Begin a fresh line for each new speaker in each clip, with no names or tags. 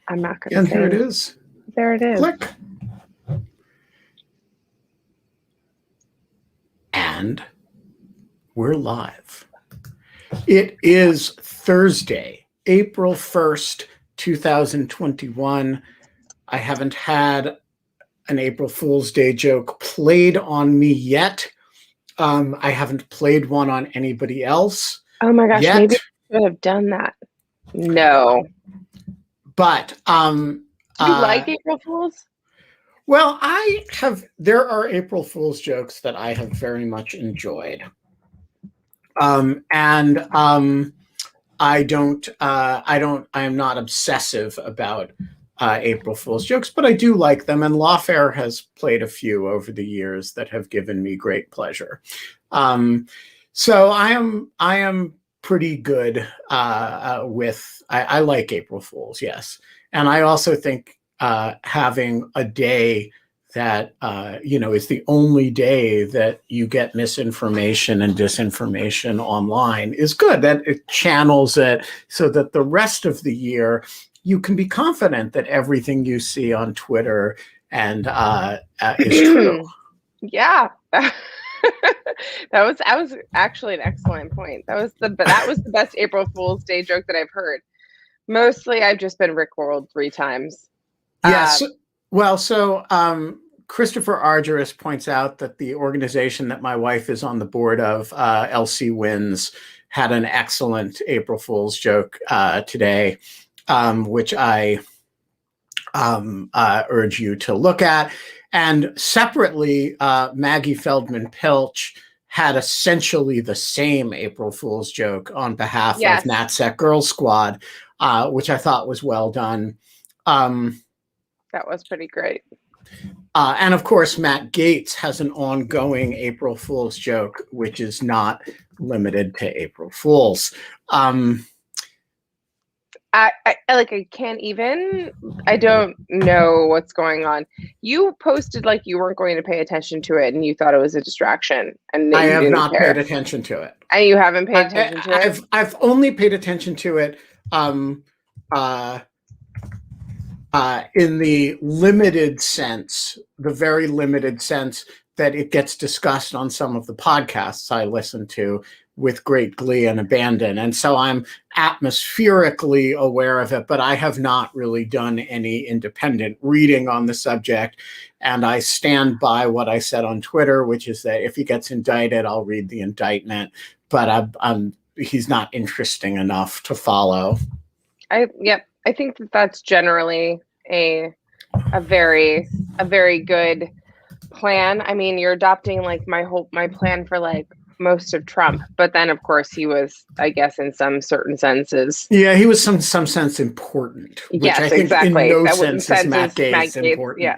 I'm not going to
And
say
here it is.
There it is.
Click. And we're live. It is Thursday, April 1st, 2021. I haven't had an April Fool's Day joke played on me yet. I haven't played one on anybody else.
Oh my gosh,
yet.
maybe I should have done that. No.
But
you like April Fools?
Well, there are April Fool's jokes that I have very much enjoyed. I am not obsessive about April Fool's jokes, but I do like them. And Lawfare has played a few over the years that have given me great pleasure. So I am pretty good with, I like April Fools, yes. And I also think having a day that, is the only day that you get misinformation and disinformation online is good. That it channels it so that the rest of the year you can be confident that everything you see on Twitter and is true.
Yeah. That was actually an excellent point. That was the best April Fool's Day joke that I've heard. Mostly I've just been rickrolled 3 times.
Yes. Christopher Argyris points out that the organization that my wife is on the board of, LC Wins, had an excellent April Fool's joke today, which I urge you to look at. And separately, Maggie Feldman Pilch had essentially the same April Fool's joke on behalf of NatSec Girl Squad, which I thought was well done.
That was pretty great.
And of course, Matt Gaetz has an ongoing April Fool's joke, which is not limited to April Fools.
I can't even. I don't know what's going on. You posted like you weren't going to pay attention to it, and you thought it was a distraction. And
I have not paid attention to it.
And you haven't paid attention to it.
I've only paid attention to it in the limited sense, the very limited sense that it gets discussed on some of the podcasts I listen to with great glee and abandon. And so I'm atmospherically aware of it, but I have not really done any independent reading on the subject. And I stand by what I said on Twitter, which is that if he gets indicted, I'll read the indictment, but he's not interesting enough to follow. I
think that's generally a very good plan. I mean, you're adopting like my plan for like most of Trump, but then of course he was, I guess, in some certain senses.
Yeah, he was some sense important. Which
yes,
I think
exactly.
In no sense is Matt Gaetz important.
Yeah.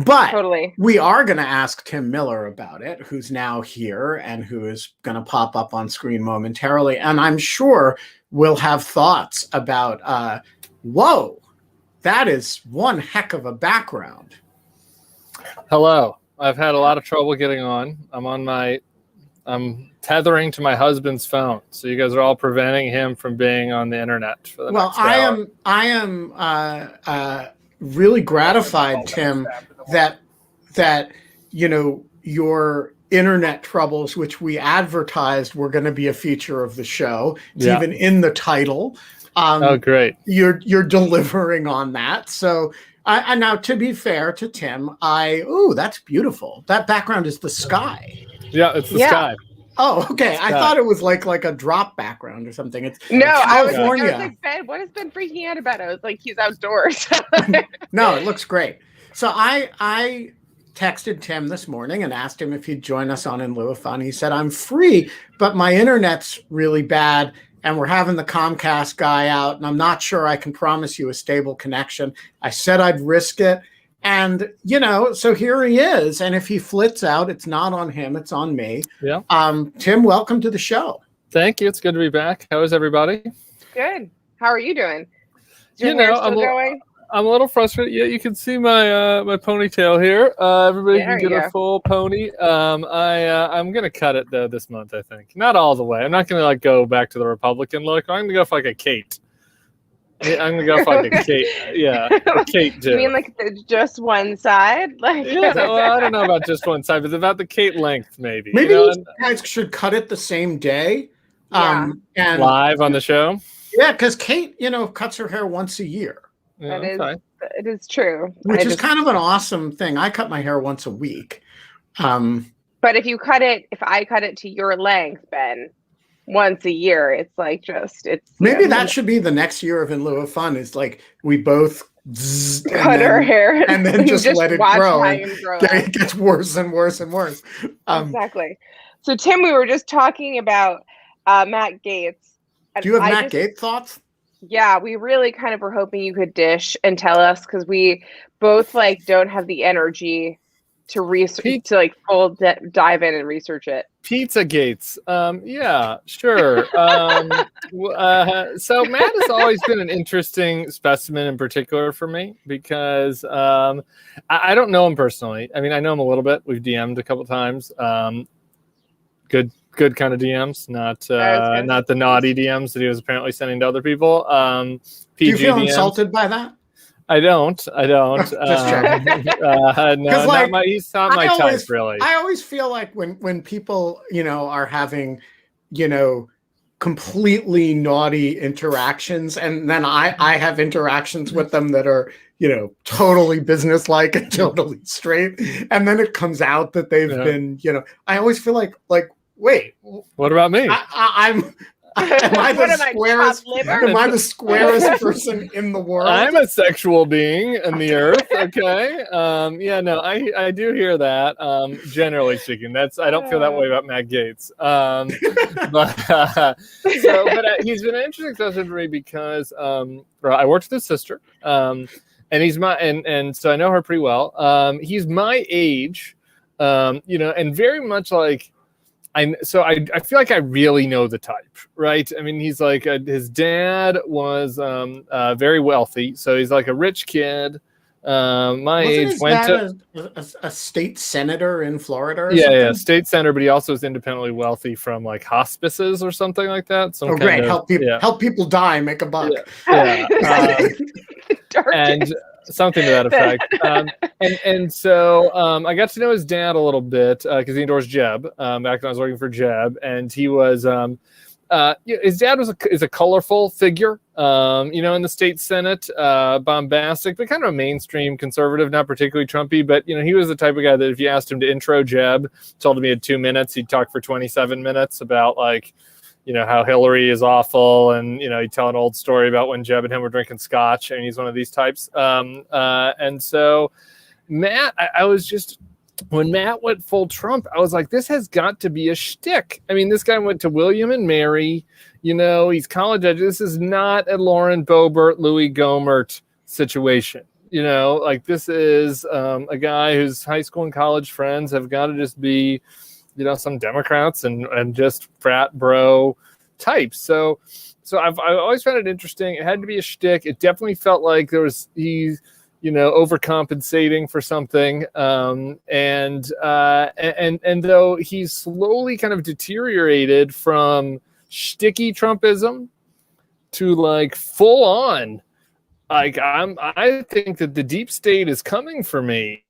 But
totally.
We are going to ask Tim Miller about it, who's now here and who is going to pop up on screen momentarily. And I'm sure we'll have thoughts about, whoa, that is one heck of a background.
Hello. I've had a lot of trouble getting on. I'm tethering to my husband's phone. So you guys are all preventing him from being on the internet for the next hour.
I am really gratified, Tim, that your internet troubles, which we advertised were going to be a feature of the show. It's even in the title.
Oh, great.
You're delivering on that. So and now, to be fair to Tim, that's beautiful. That background is the sky.
Yeah, it's the sky.
Oh, okay. I thought it was like a drop background or something. It's
California.
I
was like, Ben, what has Ben freaking out about? I was like, he's outdoors.
No, it looks great. So I texted Tim this morning and asked him if he'd join us on In Lieu of Fun. He said, I'm free, but my internet's really bad. And we're having the Comcast guy out, and I'm not sure I can promise you a stable connection. I said I'd risk it. And, so here he is. And if he flits out, it's not on him, it's on me.
Yeah.
Tim, welcome to the show.
Thank you. It's good to be back. How is everybody?
Good. How are you doing? Is your hair still going?
I'm a little frustrated. Yeah, you can see my my ponytail here. Everybody can get a full pony. I'm gonna cut it though this month. I think not all the way. I'm not gonna go back to the Republican look. I'm gonna go for like a Kate. I'm gonna go fucking Kate. Yeah, Kate.
You mean like just one side? Like,
yeah. Well, I don't know about just one side, but about the Kate length, maybe.
Maybe you guys should cut it the same day.
Yeah.
And
live on the show.
Yeah, because Kate, cuts her hair once a year.
Yeah,
it is true.
Which is kind of an awesome thing. I cut my hair once a week.
But if I cut it to your length, Ben, once a year, it's like
maybe that should be the next year of In Lieu of Fun. Is like we both
cut our hair
and then just let it grow. It gets worse and worse and worse.
Exactly. So Tim, we were just talking about Matt Gaetz.
Do you have Matt Gaetz thoughts?
Yeah, we really kind of were hoping you could dish and tell us, because we both don't have the energy to research full dive in and research it.
Pizza Gaetz. Yeah, sure. So Matt has always been an interesting specimen in particular for me because I don't know him personally. I mean, I know him a little bit. We've DM'd a couple times. Good kind of DMs, not the naughty DMs that he was apparently sending to other people.
Do you feel insulted by that?
I don't.
Just checking.
No, he's not my type, really.
I always feel like when people, are having, completely naughty interactions, and then I have interactions with them that are, totally businesslike and totally straight, and then it comes out that they've been, I always feel like, wait,
what about me?
Am I the squarest person in the world?
I'm a sexual being in the earth. Okay. I do hear that. Generally speaking, I don't feel that way about Matt Gaetz. But he's been an interesting person for me because I worked with his sister, and he's and so I know her pretty well. He's my age, and very much like. I feel like I really know the type, right? I mean, he's like his dad was very wealthy, so he's like a rich kid. My age went to
a state senator in Florida.
Yeah, state senator, but he also is independently wealthy from like hospices or something like that.
Great! Help people die, make a buck.
Yeah. And something to that effect. So I got to know his dad a little bit because he endorsed Jeb back when I was working for Jeb, and he was his dad is a colorful figure, in the state Senate, bombastic, but kind of a mainstream conservative, not particularly Trumpy, but he was the type of guy that if you asked him to intro Jeb, told him he had 2 minutes, he'd talk for 27 minutes about how Hillary is awful, and he'd tell an old story about when Jeb and him were drinking scotch, and he's one of these types. And so Matt, I was just, when Matt went full Trump, I was like, this has got to be a shtick. I mean, this guy went to William and Mary, he's college educated. This is not a Lauren Boebert, Louis Gohmert situation. This is a guy whose high school and college friends have got to just be some Democrats and just frat bro types. So I've always found it interesting. It had to be a shtick. It definitely felt like he's overcompensating for something. And though he's slowly kind of deteriorated from shticky Trumpism to full on, I think that the deep state is coming for me.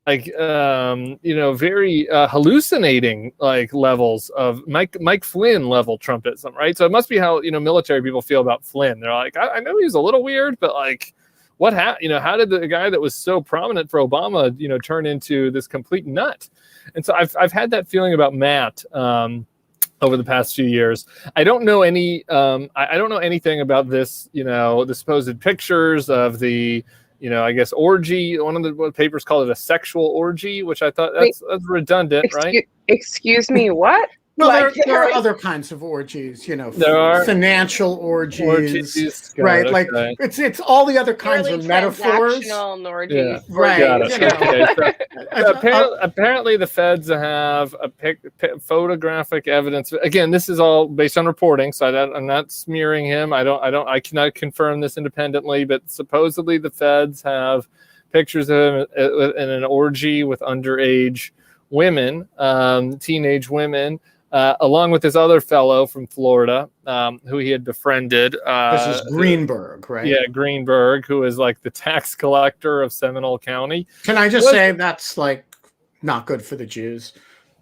Very hallucinating levels of Mike Flynn level Trumpism, right? So it must be how military people feel about Flynn. They're like, I know he's a little weird, but what how did the guy that was so prominent for Obama turn into this complete nut? And so I've had that feeling about Matt over the past few years. I don't know any I don't know anything about this, the supposed pictures of the I guess orgy. One of the papers called it a sexual orgy, which I thought that's redundant, right?
Excuse me, what?
Well, there are other kinds of orgies, there are financial orgies, right? Okay. It's all the other kinds of metaphors.
Orgies.
Yeah. Right.
So apparently, the feds have a photographic evidence. Again, this is all based on reporting, so I'm not smearing him. I cannot confirm this independently, but supposedly the feds have pictures of him in an orgy with underage women, teenage women. along with this other fellow from Florida who he had befriended.
This is Greenberg, right?
Yeah, Greenberg, who is like the tax collector of Seminole County.
Can I just say that's like not good for the Jews?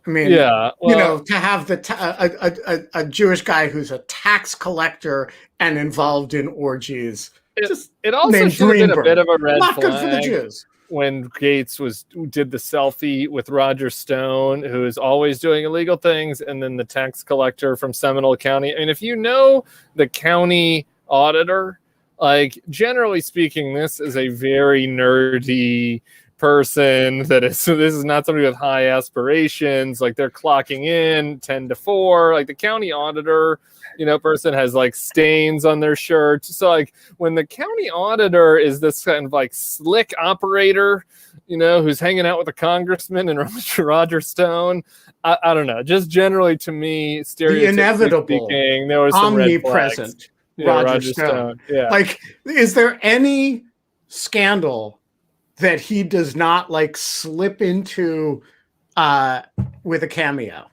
I mean,
yeah, well,
to have a Jewish guy who's a tax collector and involved in orgies.
It also should have been a bit of a red
not
flag.
Good for the Jews.
When Gaetz did the selfie with Roger Stone, who is always doing illegal things, and then the tax collector from Seminole County. I mean, if you know the county auditor, like generally speaking, this is a very nerdy person so this is not somebody with high aspirations. Like they're clocking in 10 to 4. Like the county auditor, person has like stains on their shirt. So like when the county auditor is this kind of like slick operator, who's hanging out with a congressman and Roger Stone, I don't know. Just generally to me, stereotypically
the inevitable,
speaking, there was some
omnipresent Roger Stone. Yeah. Like, is there any scandal that he does not like slip into with a cameo?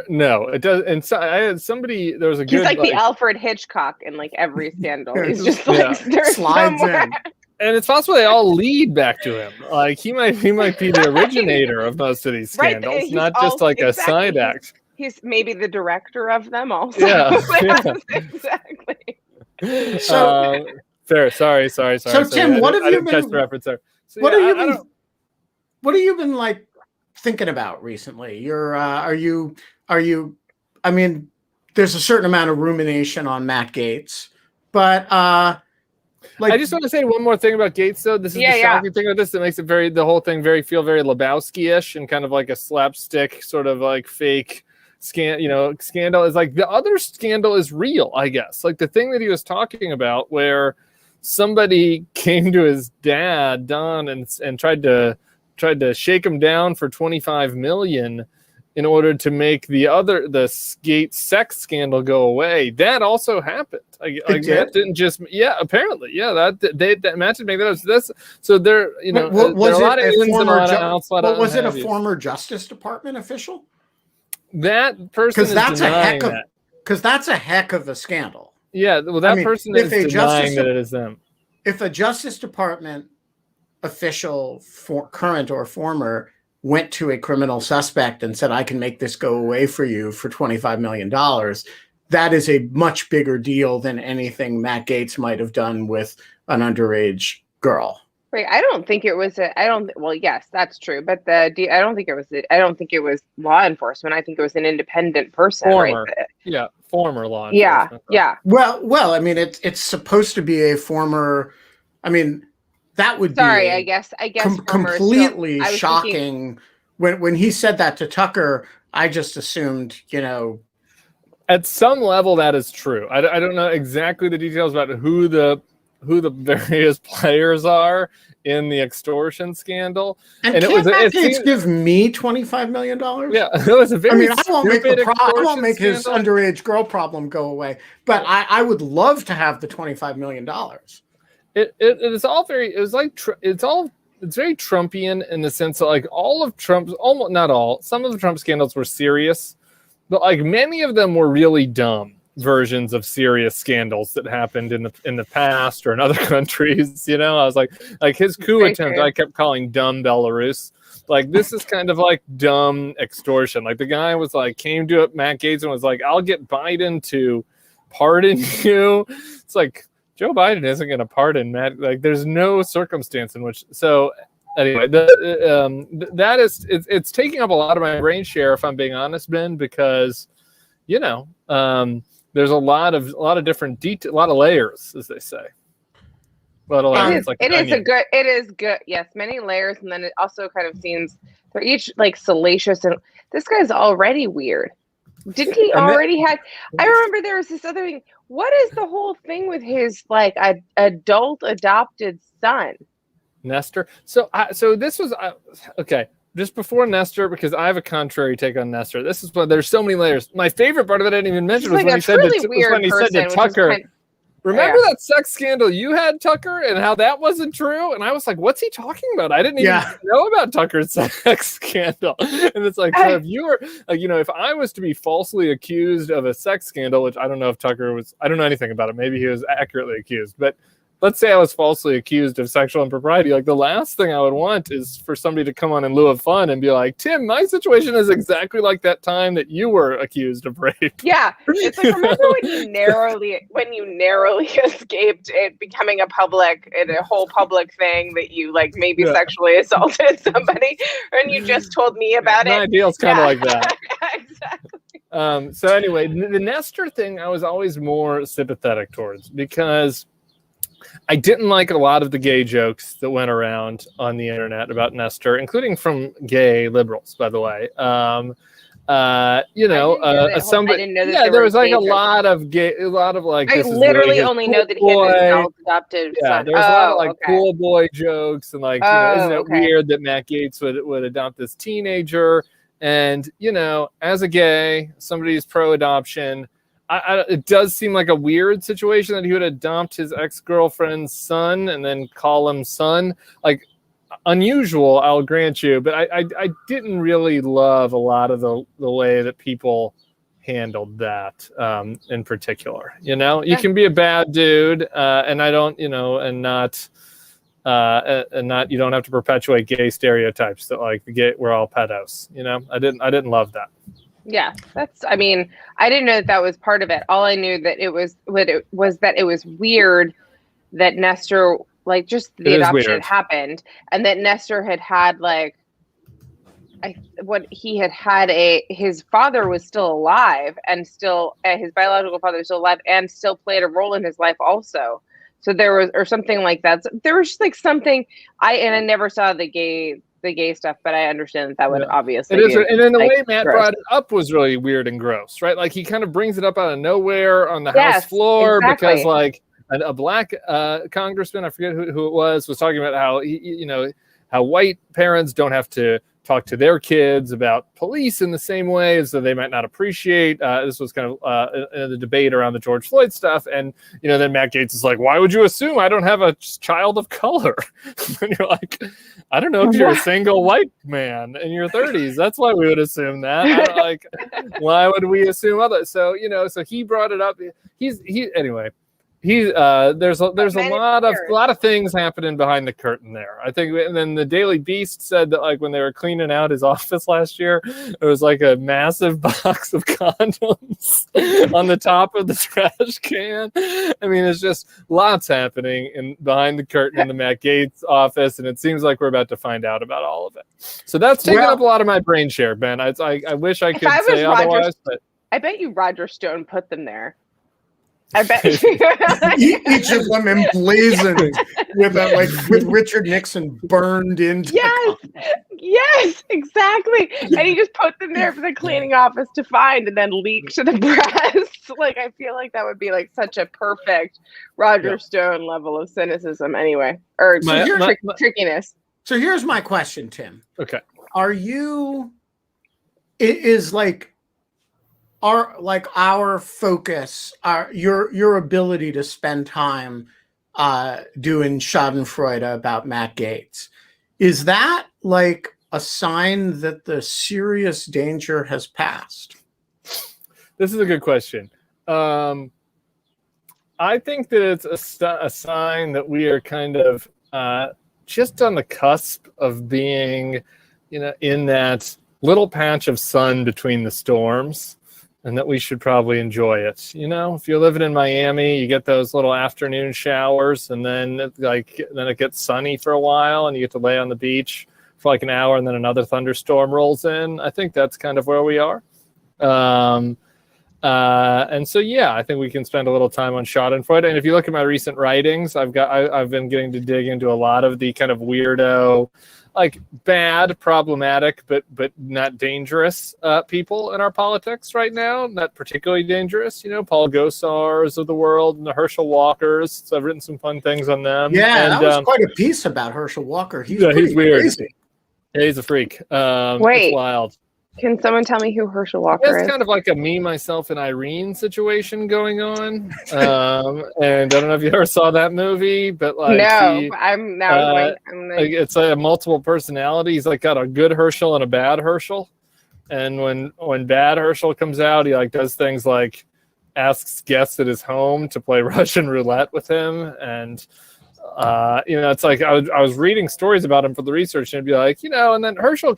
No, it does. And so I had somebody. There was a good.
He's like the Alfred Hitchcock in like every scandal. He's just like slides somewhere.
In, and it's possible they all lead back to him. Like he might be the originator of most of these scandals, right, not just like a side act.
He's maybe the director of them also.
Yeah,
exactly.
So fair. Sorry. So
Tim, what have you been?
Catch the reference there. So,
what have you been like thinking about recently? Are you? I mean, there's a certain amount of rumination on Matt Gaetz, but I
just want to say one more thing about Gaetz, though. This is the shocking thing about this that makes it the whole thing feel very Lebowski-ish and kind of like a slapstick sort of like fake scandal. Is like the other scandal is real, I guess. Like the thing that he was talking about where somebody came to his dad, Don, and tried to shake him down for $25 million in order to make the Gaetz sex scandal go away. That also happened. Matt didn't just apparently that Matt didn't make that up. So that's so there was
there
it a former
was it a former Justice Department official?
That person is denying that.
Because that's a heck of a scandal.
Yeah, well, that person is denying that it is them.
If a Justice Department official, current or former, went to a criminal suspect and said, I can make this go away for you for $25 million, that is a much bigger deal than anything Matt Gaetz might have done with an underage girl.
Wait, I don't think it was well, yes, that's true. But I don't think it was law enforcement. I think it was an independent person.
Former law enforcement.
Yeah.
Well, I mean, it's supposed to be a former, I mean, that would be
I guess
completely shocking. When he said that to Tucker, I just assumed,
at some level that is true. I don't know exactly the details about who the various players are in the extortion scandal.
And can't Matt Gaetz give me $25 million?
Yeah, it was a very.
I won't make his underage girl problem go away, but I would love to have the $25 million.
It is all very. It was like it's very Trumpian in the sense that like all of Trump's, almost not all, some of the Trump scandals were serious, but like many of them were really dumb versions of serious scandals that happened in the past or in other countries. I was like his coup attempt, I kept calling dumb Belarus. Like this is kind of like dumb extortion. Like the guy was like came to Matt Gaetz and was like, I'll get Biden to pardon you. It's like Joe Biden isn't going to pardon Matt. Like there's no circumstance in which. So anyway, that is it's taking up a lot of my brain share, if I'm being honest, Ben, because there's a lot of different detail, a lot of layers, as they say. A lot of layers.
It is good. Yes, many layers, and then it also kind of seems they're each like salacious, and this guy's already weird. Didn't he already have? I remember there was this other thing. What is the whole thing with his like adult adopted son?
Nestor. So this was okay. Just before Nestor, because I have a contrary take on Nestor. This is why there's so many layers. My favorite part of it I didn't even mention was when he said to Tucker. remember that sex scandal you had, Tucker, and how that wasn't true? And I was like, what's he talking about? I didn't even know about Tucker's sex scandal. And it's like, so if you were, like, you know, if I was to be falsely accused of a sex scandal, which I don't know if Tucker was, I don't know anything about it. Maybe he was accurately accused, but let's say I was falsely accused of sexual impropriety. Like, the last thing I would want is for somebody to come on in lieu of fun and be like, Tim, my situation is exactly like that time that you were accused of rape.
Yeah. It's like, remember when you narrowly escaped it becoming a whole public thing that you like maybe sexually assaulted somebody, and you just told me about it.
My deal's kind of like that.
Exactly.
So anyway, the Nestor thing I was always more sympathetic towards, because I didn't like a lot of the gay jokes that went around on the internet about Nestor, including from gay liberals, by the way. Somebody, there was like a lot of like.
I literally only know that he had an adopted son.
There was a lot of like cool boy jokes and like, isn't it weird that Matt Gaetz would adopt this teenager? And as a gay, somebody who's pro-adoption. It does seem like a weird situation that he would adopt his ex-girlfriend's son and then call him son. Like, unusual, I'll grant you, but I didn't really love a lot of the way that people handled that in particular. You can be a bad dude, and I don't, and not you don't have to perpetuate gay stereotypes that like we're all pedos. I didn't love that.
Yeah, I didn't know that was part of it. All I knew that it was that it was weird that Nestor, like, just the adoption had happened, and that Nestor had like, his father was still alive, and still his biological father was still alive, and still played a role in his life also. So there was, or something like that. So there was just like something. I never saw the gay stuff, but I understand that would obviously
be, and then the way Matt brought it up was really weird and gross, right? Like, he kind of brings it up out of nowhere on the House floor because like a black congressman, I forget who it was talking about how how white parents don't have to talk to their kids about police in the same way, so they might not appreciate. This was kind of in the debate around the George Floyd stuff, and then Matt Gaetz is like, "Why would you assume I don't have a child of color?" And you're like, "I don't know, if you're a single white man in your 30s. That's why we would assume that. Why would we assume other?" So so he brought it up. Anyway. There's a lot of things happening behind the curtain there, I think. And then the Daily Beast said that like when they were cleaning out his office last year, there was like a massive box of condoms on the top of the trash can. I mean, it's just lots happening behind the curtain in the Matt Gaetz office, and it seems like we're about to find out about all of it. So that's taking up a lot of my brain share, Ben. I wish I could say otherwise, but
I bet you Roger Stone put them there. I bet
each of them emblazoned with Richard Nixon burned into.
Yes, exactly. And he just put them there for the cleaning office to find and then leak to the press. Like, I feel like that would be like such a perfect Roger Stone level of cynicism, anyway, or trickiness.
So here's my question, Tim.
Okay,
our focus, your ability to spend time doing Schadenfreude about Matt Gaetz, is that like a sign that the serious danger has passed?
This is a good question. I think that it's a sign that we are kind of just on the cusp of being, in that little patch of sun between the storms. And that we should probably enjoy it. If you're living in Miami, you get those little afternoon showers, and then it gets sunny for a while, and you get to lay on the beach for like an hour, and then another thunderstorm rolls in. I think that's kind of where we are. And so, I think we can spend a little time on Schadenfreude. And if you look at my recent writings, I've been getting to dig into a lot of the kind of weirdo, like bad, problematic, but not dangerous people in our politics right now. Not particularly dangerous, Paul Gosars of the world and the Herschel Walkers. So I've written some fun things on them.
Yeah, and that was quite a piece about Herschel Walker. He's
weird.
Crazy.
Yeah, he's a freak. It's wild.
Can someone tell me who Herschel Walker
It's
is?
kind of like a me, myself, and Irene situation going on. And I don't know if you ever saw that movie, but like
No, I'm now going. I'm like,
it's a multiple personality. He's like got a good Herschel and a bad Herschel. And when bad Herschel comes out, he like does things like asks guests at his home to play Russian roulette with him. And it's like I was reading stories about him for the research, and it'd be like, and then Herschel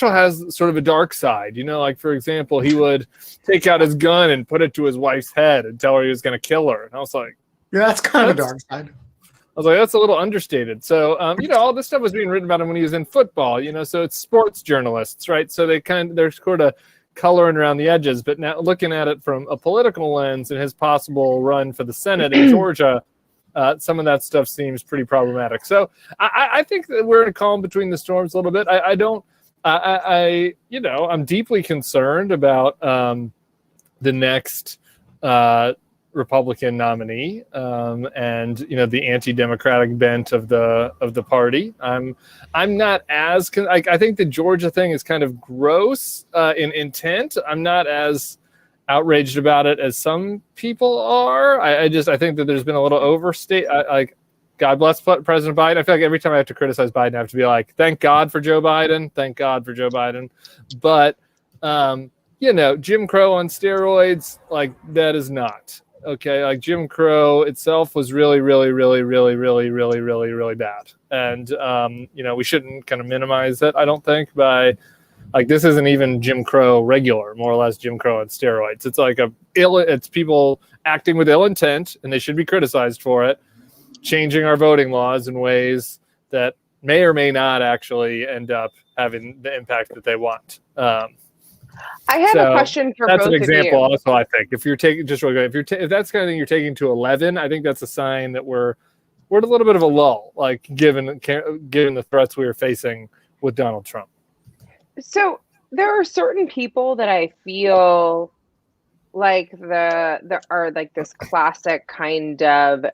has sort of a dark side, like for example, he would take out his gun and put it to his wife's head and tell her he was going to kill her. And I was like,
yeah, that's kind of a dark side.
I was like, that's a little understated. So, all this stuff was being written about him when he was in football, so it's sports journalists, right? So they're sort of coloring around the edges, but now looking at it from a political lens and his possible run for the Senate in Georgia, some of that stuff seems pretty problematic. So I think that we're in a calm between the storms a little bit. I'm deeply concerned about the next Republican nominee and the anti-democratic bent of the party. I'm not as I think the Georgia thing is kind of gross in intent. I'm not as outraged about it as some people are. I think that there's been a little overstate. God bless President Biden. I feel like every time I have to criticize Biden, I have to be like, thank God for Joe Biden. Thank God for Joe Biden. But, Jim Crow on steroids, like that is not. Okay. Like Jim Crow itself was really, really, really, really, really, really, really, really bad. And, we shouldn't kind of minimize it, I don't think, by like, this isn't even Jim Crow regular, more or less Jim Crow on steroids. It's like it's people acting with ill intent, and they should be criticized for it, changing our voting laws in ways that may or may not actually end up having the impact that they want.
I have a question for both of you.
That's an example also, I think. If you're taking, just real quick, if that's the kind of thing you're taking to 11, I think that's a sign that we're at a little bit of a lull, like given the threats we were facing with Donald Trump. So
there are certain people that I feel like there are like this classic kind of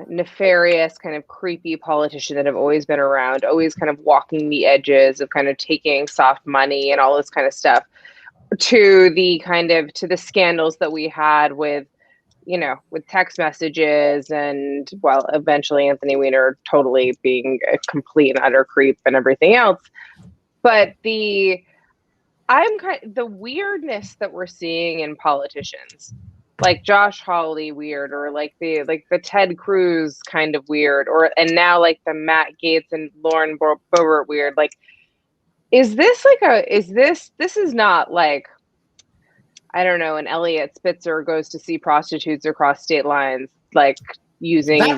nefarious, kind of creepy politician that have always been around, always kind of walking the edges of kind of taking soft money and all this kind of stuff, to the scandals that we had with text messages and, well, eventually Anthony Weiner totally being a complete and utter creep and everything else. But the weirdness that we're seeing in politicians, like Josh Hawley weird, or like the Ted Cruz kind of weird, and now like the Matt Gaetz and Lauren Boebert weird, like, this is not like, I don't know, an Elliot Spitzer goes to see prostitutes across state lines, like using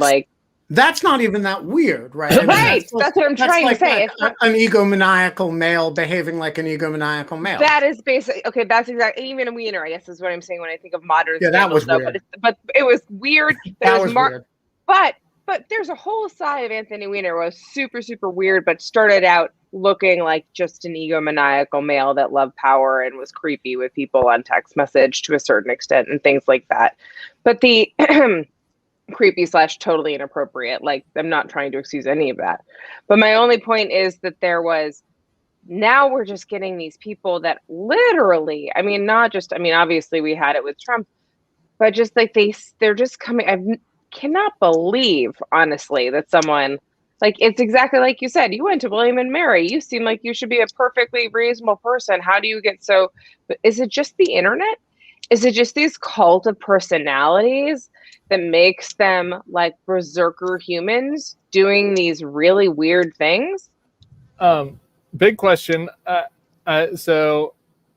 that's not even that weird, right?
Right. That's what I'm trying to say.
An egomaniacal male behaving like an egomaniacal male.
That is basically, okay, that's exactly, even a Wiener, I guess is what I'm saying when I think of modern.
Yeah, that was weird.
But it was weird.
That was weird.
But there's a whole side of Anthony Weiner was super, super weird, but started out looking like just an egomaniacal male that loved power and was creepy with people on text message to a certain extent and things like that. But the creepy / totally inappropriate, like, I'm not trying to excuse any of that. But my only point is that now we're just getting these people that literally, obviously we had it with Trump, but just like they're just coming. I cannot believe, honestly, that someone, like, it's exactly like you said, you went to William and Mary, you seem like you should be a perfectly reasonable person. How do you get so, is it just the internet? Is it just these cult of personalities that makes them like berserker humans doing these really weird things?
Big question. So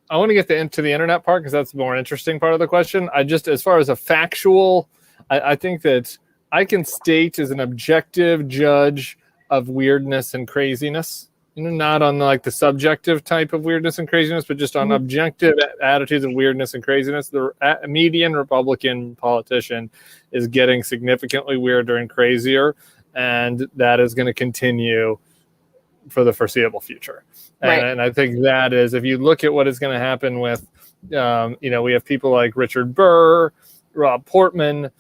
I want to get into the internet part because that's the more interesting part of the question. As far as a factual, I think that I can state as an objective judge of weirdness and craziness, not on like the subjective type of weirdness and craziness, but just on objective attitudes of weirdness and craziness. The median Republican politician is getting significantly weirder and crazier, and that is going to continue for the foreseeable future. Right. And I think that is, if you look at what is going to happen with, we have people like Richard Burr, Rob Portman,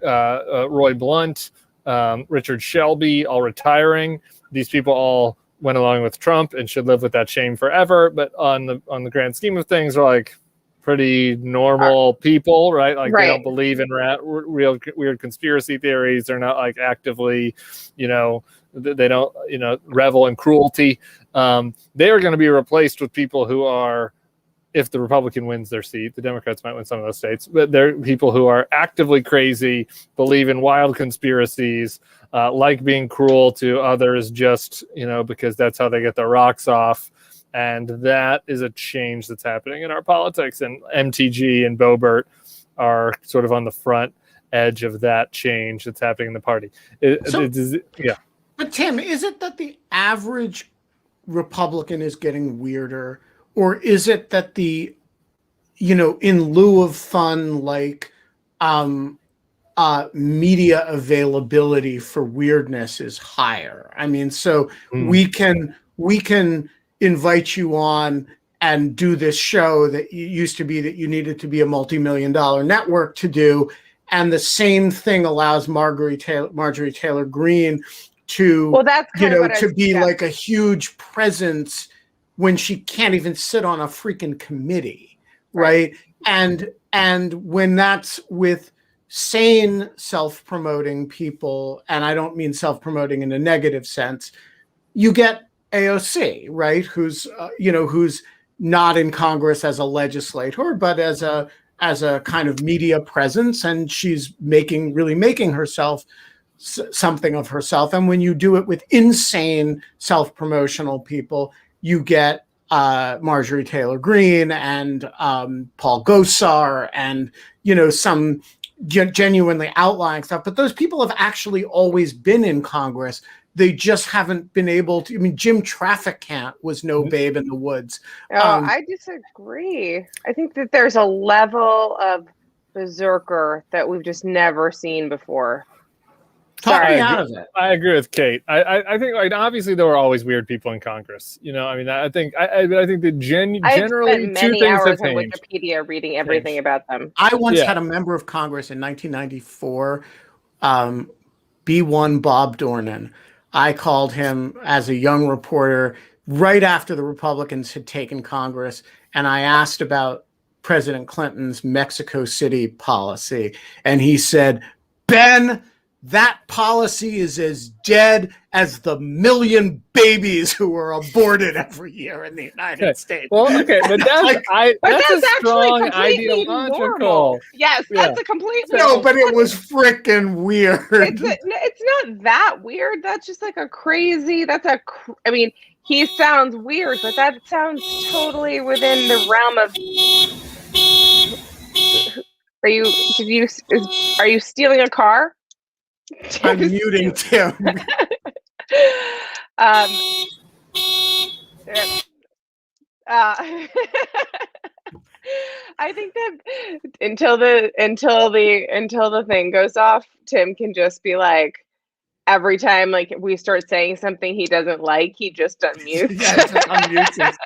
Roy Blunt, Richard Shelby, all retiring. These people all went along with Trump and should live with that shame forever. But on the grand scheme of things, are like pretty normal people, right? Like they don't believe in real weird conspiracy theories. They're not like actively, they don't, revel in cruelty. They are going to be replaced with people who are, if the Republican wins their seat, the Democrats might win some of those states, but they're people who are actively crazy, believe in wild conspiracies, like being cruel to others just, because that's how they get their rocks off. And that is a change that's happening in our politics. And MTG and Boebert are sort of on the front edge of that change that's happening in the party. Yeah.
But Tim, is it that the average Republican is getting weirder? Or is it that the, in lieu of fun, like media availability for weirdness is higher? I mean, so we can invite you on and do this show that used to be that you needed to be a multi-million-dollar network to do, and the same thing allows Marjorie Taylor Greene to to be like a huge presence when she can't even sit on a freaking committee, right? And when that's with sane self-promoting people, and I don't mean self-promoting in a negative sense, you get AOC, right? Who's not in Congress as a legislator, but as a kind of media presence, and she's really making herself something of herself. And when you do it with insane self-promotional people, you get Marjorie Taylor Greene and Paul Gosar and some genuinely outlying stuff. But those people have actually always been in Congress. They just haven't been able to. I mean, Jim Trafficant was no babe in the woods.
I disagree. I think that there's a level of berserker that we've just never seen before.
Talk me out of it.
I agree with Kate. I think obviously there were always weird people in Congress. I think that generally two things have changed.
On Wikipedia reading everything about them.
I once had a member of Congress in 1994, B1 Bob Dornan. I called him as a young reporter right after the Republicans had taken Congress, and I asked about President Clinton's Mexico City policy. And he said, Ben, that policy is as dead as the million babies who are aborted every year in the United States.
Well, okay, but that's that's a strong
ideological. Normal. Yes, that's a completely
but it was freaking weird.
It's not that weird. That's just like a crazy. I mean, he sounds weird, but that sounds totally within the realm of. Are you stealing a car?
I'm muting Tim.
I think that until the thing goes off, Tim can just be like, every time like we start saying something he doesn't like, he just unmutes.
Unmutes.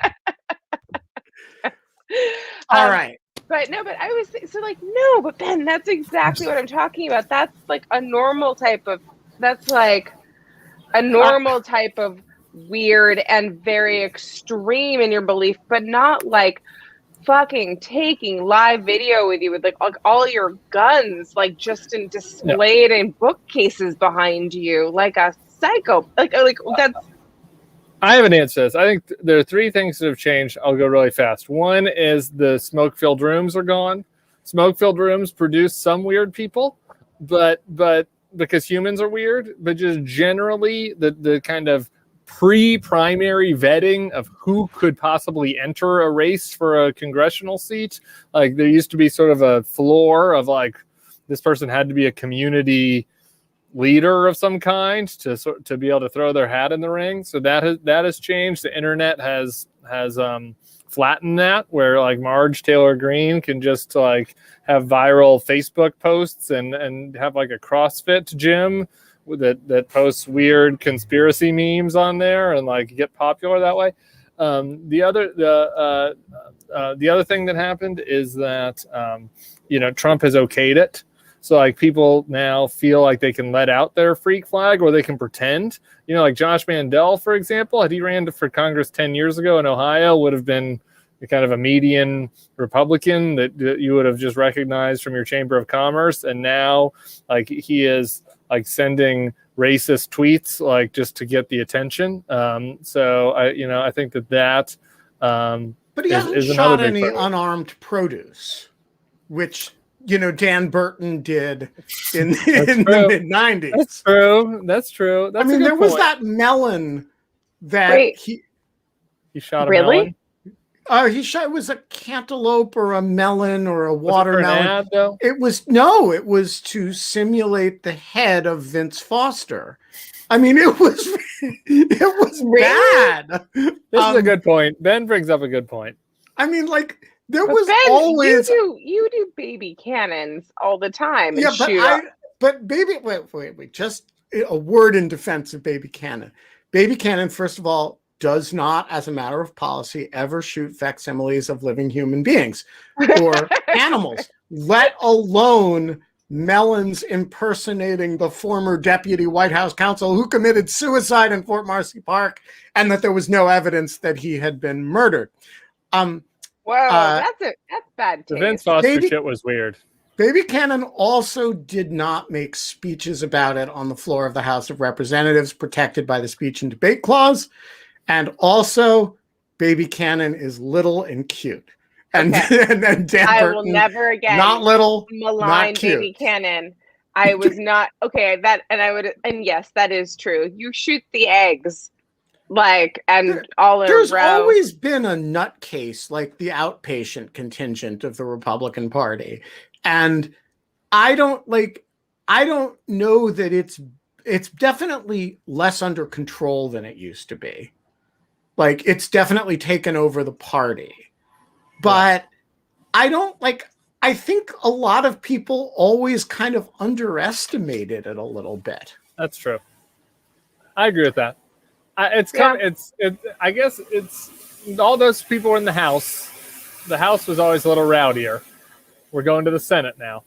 All right.
But I was so like, no, but Ben, that's exactly what I'm talking about. That's like a normal type of weird and very extreme in your belief, but not like fucking taking live video with you with like all your guns like just displayed in bookcases behind you like a psycho. Like that's.
I have an answer to this. I think there are three things that have changed. I'll go really fast. One is the smoke-filled rooms are gone. Smoke-filled rooms produce some weird people, but because humans are weird, but just generally the kind of pre-primary vetting of who could possibly enter a race for a congressional seat. Like there used to be sort of a floor of like this person had to be a community leader of some kind to be able to throw their hat in the ring. So that has changed. The internet has flattened that, where like Marge Taylor Greene can just like have viral Facebook posts and have like a CrossFit gym that posts weird conspiracy memes on there and like get popular that way. The other thing that happened is that Trump has okayed it. So like people now feel like they can let out their freak flag, or they can pretend. You know, like Josh Mandel, for example, had he ran for Congress 10 years ago in Ohio, would have been kind of a median Republican that you would have just recognized from your Chamber of Commerce. And now like he is like sending racist tweets, like just to get the attention. So I think that
but he hasn't shot any unarmed produce, which, Dan Burton did in the mid-90s.
That's true.
I mean, there was that melon that he
shot a melon.
He shot, it was a cantaloupe or a melon or a watermelon.
Was it for an ad, though?
It was to simulate the head of Vince Foster. I mean, it was bad.
This is a good point. Ben brings up a good point.
I mean, like, there was always
you do baby cannons all the time.
Yeah, wait, just a word in defense of baby cannon. Baby cannon, first of all, does not, as a matter of policy, ever shoot facsimiles of living human beings or animals, let alone melons impersonating the former deputy White House counsel who committed suicide in Fort Marcy Park, and that there was no evidence that he had been murdered.
Whoa, that's bad taste.
The Vince Foster shit was weird.
Baby Cannon also did not make speeches about it on the floor of the House of Representatives, protected by the Speech and Debate Clause. And also, Baby Cannon is little and cute. And, and Dan
I
Burton,
will never again
not little,
malign
not cute.
Baby Cannon. I was not and yes, that is true. You shoot the eggs, and all in a row.
There's always been a nutcase, like the outpatient contingent of the Republican Party, and I don't know that it's definitely less under control than it used to be. Like, it's definitely taken over the party. But I think a lot of people always kind of underestimated it a little bit.
That's true. I agree with that. I guess it's all those people were in the House. The House was always a little rowdier. We're going to the Senate now,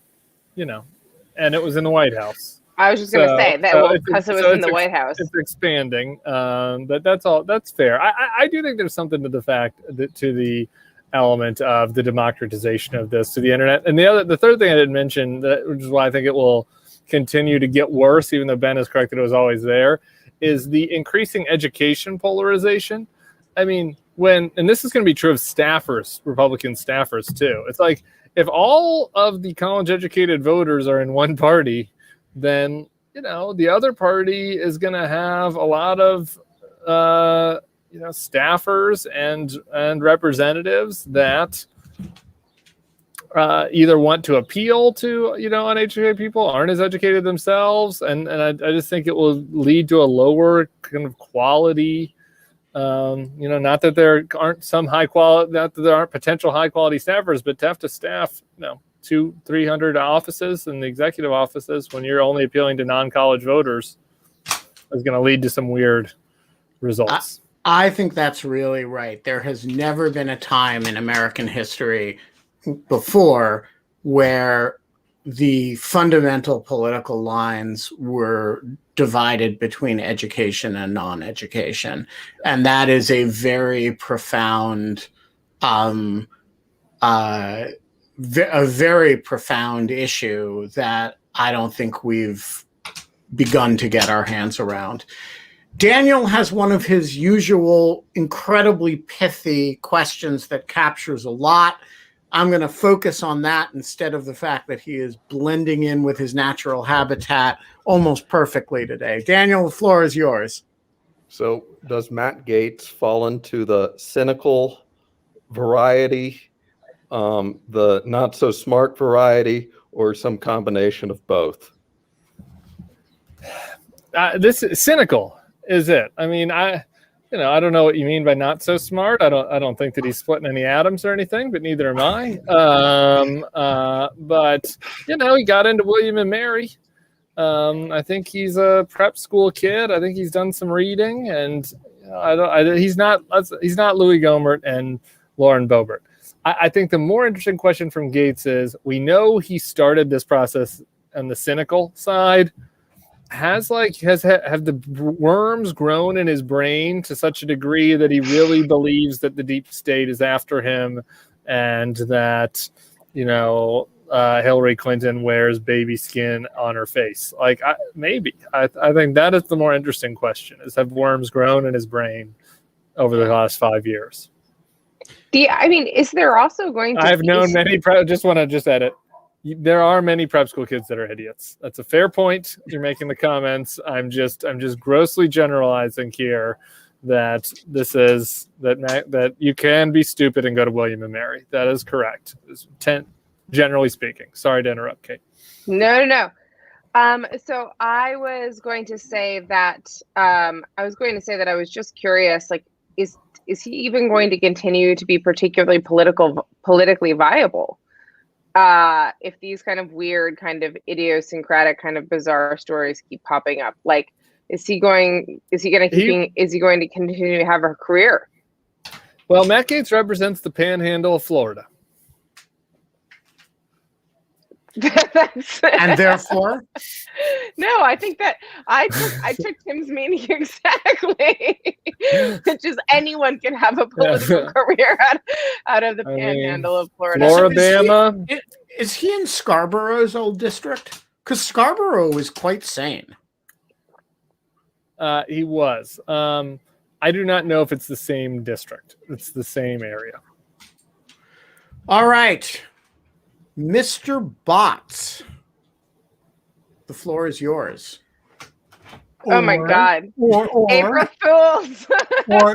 and it was in the White House.
I was just going to say that because it was in the White House.
It's expanding, but that's all. That's fair. I do think there's something to the fact that to the element of the democratization of this to the internet. And the third thing I didn't mention, which is why I think it will continue to get worse, even though Ben is correct that it was always there, is the increasing education polarization. I mean, and this is going to be true of staffers, Republican staffers too. It's like, if all of the college-educated voters are in one party, then the other party is going to have a lot of staffers and representatives that either want to appeal to uneducated people, aren't as educated themselves, and I just think it will lead to a lower kind of quality. Not that there aren't some high quality, not that there aren't potential high quality staffers, but to have to staff 200-300 offices in the executive offices when you're only appealing to non-college voters is going to lead to some weird results.
I think that's really right. There has never been a time in American history before where the fundamental political lines were divided between education and non-education. And that is a very profound a very profound issue that I don't think we've begun to get our hands around. Daniel has one of his usual incredibly pithy questions that captures a lot. I'm going to focus on that instead of the fact that he is blending in with his natural habitat almost perfectly today. Daniel, the floor is yours.
So does Matt Gaetz fall into the cynical variety, the not so smart variety, or some combination of both?
This is cynical, is it? I mean, I don't know what you mean by not so smart. I don't think that he's splitting any atoms or anything, but neither am I. But he got into William and Mary. I think he's a prep school kid. I think he's done some reading, and he's not Louis Gohmert and Lauren Boebert. I think the more interesting question from Gaetz is, we know he started this process the cynical side, have the worms grown in his brain to such a degree that he really believes that the deep state is after him, and that, Hillary Clinton wears baby skin on her face? Like, maybe. I think that is the more interesting question: is have worms grown in his brain over the last 5 years?
Is there also going to?
I've known many. Just edit. There are many prep school kids that are idiots. That's a fair point you're making in the comments. I'm just grossly generalizing here that that you can be stupid and go to William and Mary. That is correct. Generally speaking. Sorry to interrupt, Kate.
No. So I was going to say that I was just curious, like, is he even going to continue to be particularly politically viable? If these kind of weird, kind of idiosyncratic, kind of bizarre stories keep popping up, like, is he going to continue to have a career?
Well, Matt Gaetz represents the panhandle of Florida.
And therefore?
No, I think that I took Tim's meaning exactly. It's just anyone can have a political career out of the panhandle of Florida.
Floribama.
Is he in Scarborough's old district? Because Scarborough is quite sane.
He was. I do not know if it's the same district. It's the same area.
All right. Mr. Botts, the floor is yours.
Oh my God.
Or
April Fools.
Or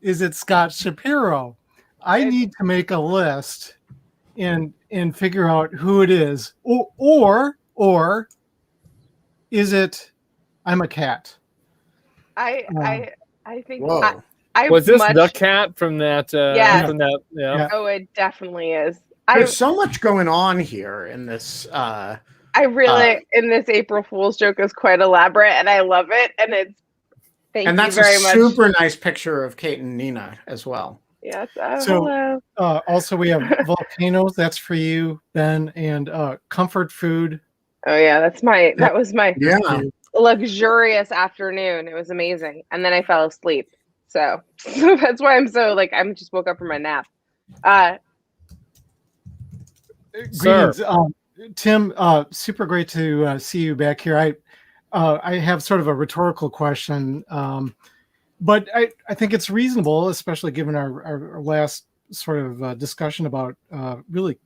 is it Scott Shapiro? I need to make a list and figure out who it is. Or is it I'm a cat?
I think
Whoa.
Was this the cat from that?
Yeah.
From that, yeah.
Oh, it definitely is.
There's so much going on here in this.
In this April Fool's joke is quite elaborate, and I love it. And thank you very much.
Super nice picture of Kate and Nina as well.
Yes.
So,
hello.
Also, we have volcanoes. That's for you, Ben, and comfort food.
Oh yeah, that was my
Yeah.
luxurious afternoon. It was amazing, and then I fell asleep. So that's why I'm so I just woke up from my nap.
Greetings, Tim. Super great to see you back here. I have sort of a rhetorical question, but I think it's reasonable, especially given our last sort of discussion about really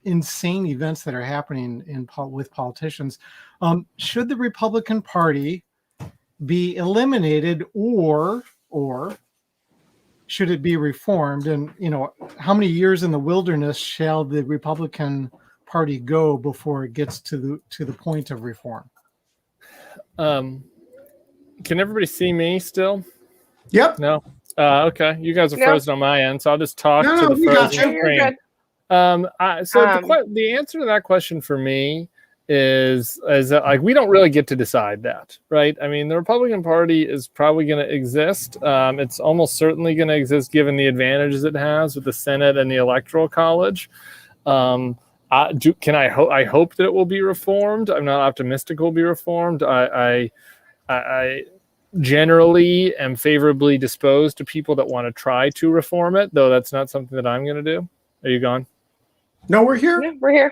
insane events that are happening with politicians. Should the Republican Party be eliminated, or should it be reformed? And how many years in the wilderness shall the Republican Party go before it gets to the point of reform?
Can everybody see me still?
Yep.
No. Okay. You guys are frozen on my end, so I'll just talk to the frozen screen. The answer to that question for me is that we don't really get to decide that, right? I mean, the Republican Party is probably going to exist. It's almost certainly going to exist given the advantages it has with the Senate and the Electoral College. I hope that it will be reformed. I'm not optimistic it will be reformed. I generally am favorably disposed to people that want to try to reform it, though that's not something that I'm going to do. Are you gone?
No, we're here.
Yeah, we're here.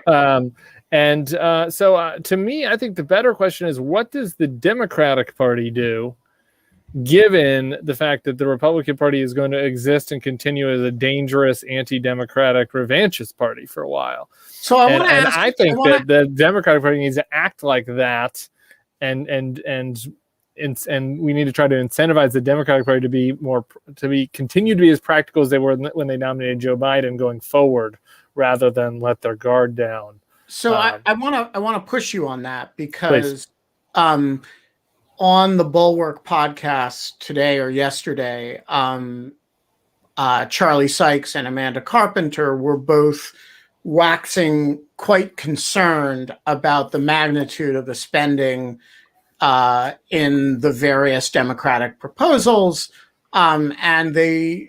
So to me, I think the better question is, what does the Democratic Party do, given the fact that the Republican Party is going to exist and continue as a dangerous anti-democratic revanchist party for a while?
So
I think that the Democratic Party needs to act like that, and we need to try to incentivize the Democratic Party to continue to be as practical as they were when they nominated Joe Biden going forward, rather than let their guard down.
So I want to push you on that, because on the Bulwark podcast today or yesterday, Charlie Sykes and Amanda Carpenter were both waxing quite concerned about the magnitude of the spending in the various Democratic proposals. And the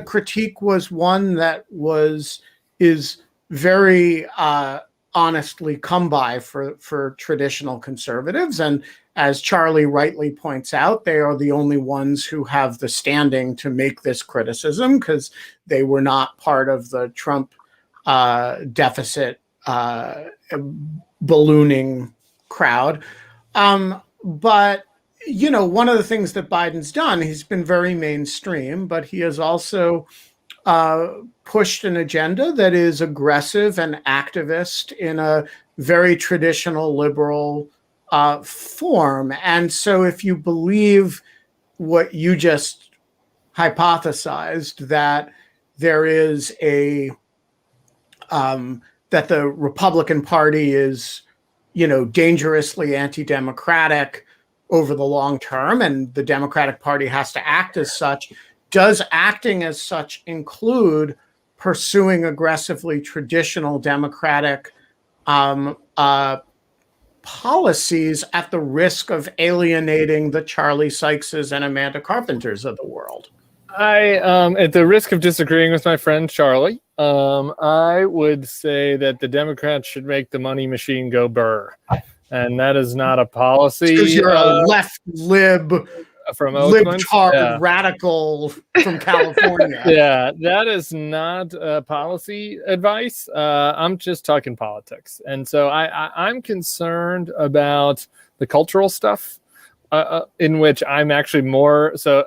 critique was one that is very honestly come by for traditional conservatives. And as Charlie rightly points out, they are the only ones who have the standing to make this criticism because they were not part of the Trump deficit ballooning crowd. But, you know, one of the things that Biden's done, he's been very mainstream, but he has also pushed an agenda that is aggressive and activist in a very traditional liberal form. And so if you believe what you just hypothesized, that there is that the Republican Party is, you know, dangerously anti-democratic over the long term, and the Democratic Party has to act as such, does acting as such include pursuing aggressively traditional democratic policies at the risk of alienating the Charlie Sykeses and Amanda Carpenters of the world?
At the risk of disagreeing with my friend Charlie, I would say that the Democrats should make the money machine go burr. And that is not a policy.
Because you're a left lib
from libtard
radical from California.
Yeah, that is not policy advice. I'm just talking politics. And so I'm concerned about the cultural stuff. In which I'm actually more so.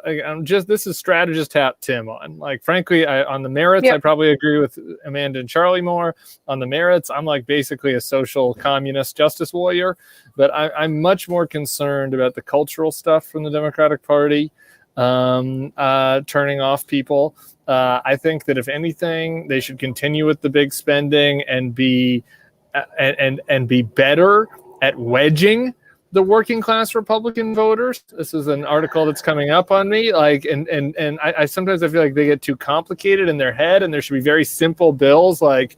This is strategist hat Tim on. Like, frankly, on the merits, I probably agree with Amanda and Charlie more. On the merits, I'm like basically a social communist justice warrior. But I'm much more concerned about the cultural stuff from the Democratic Party, turning off people. I think that if anything, they should continue with the big spending and be better at wedging the working class Republican voters. This is an article that's coming up on me. Like, and I sometimes I feel like they get too complicated in their head, and there should be very simple bills like,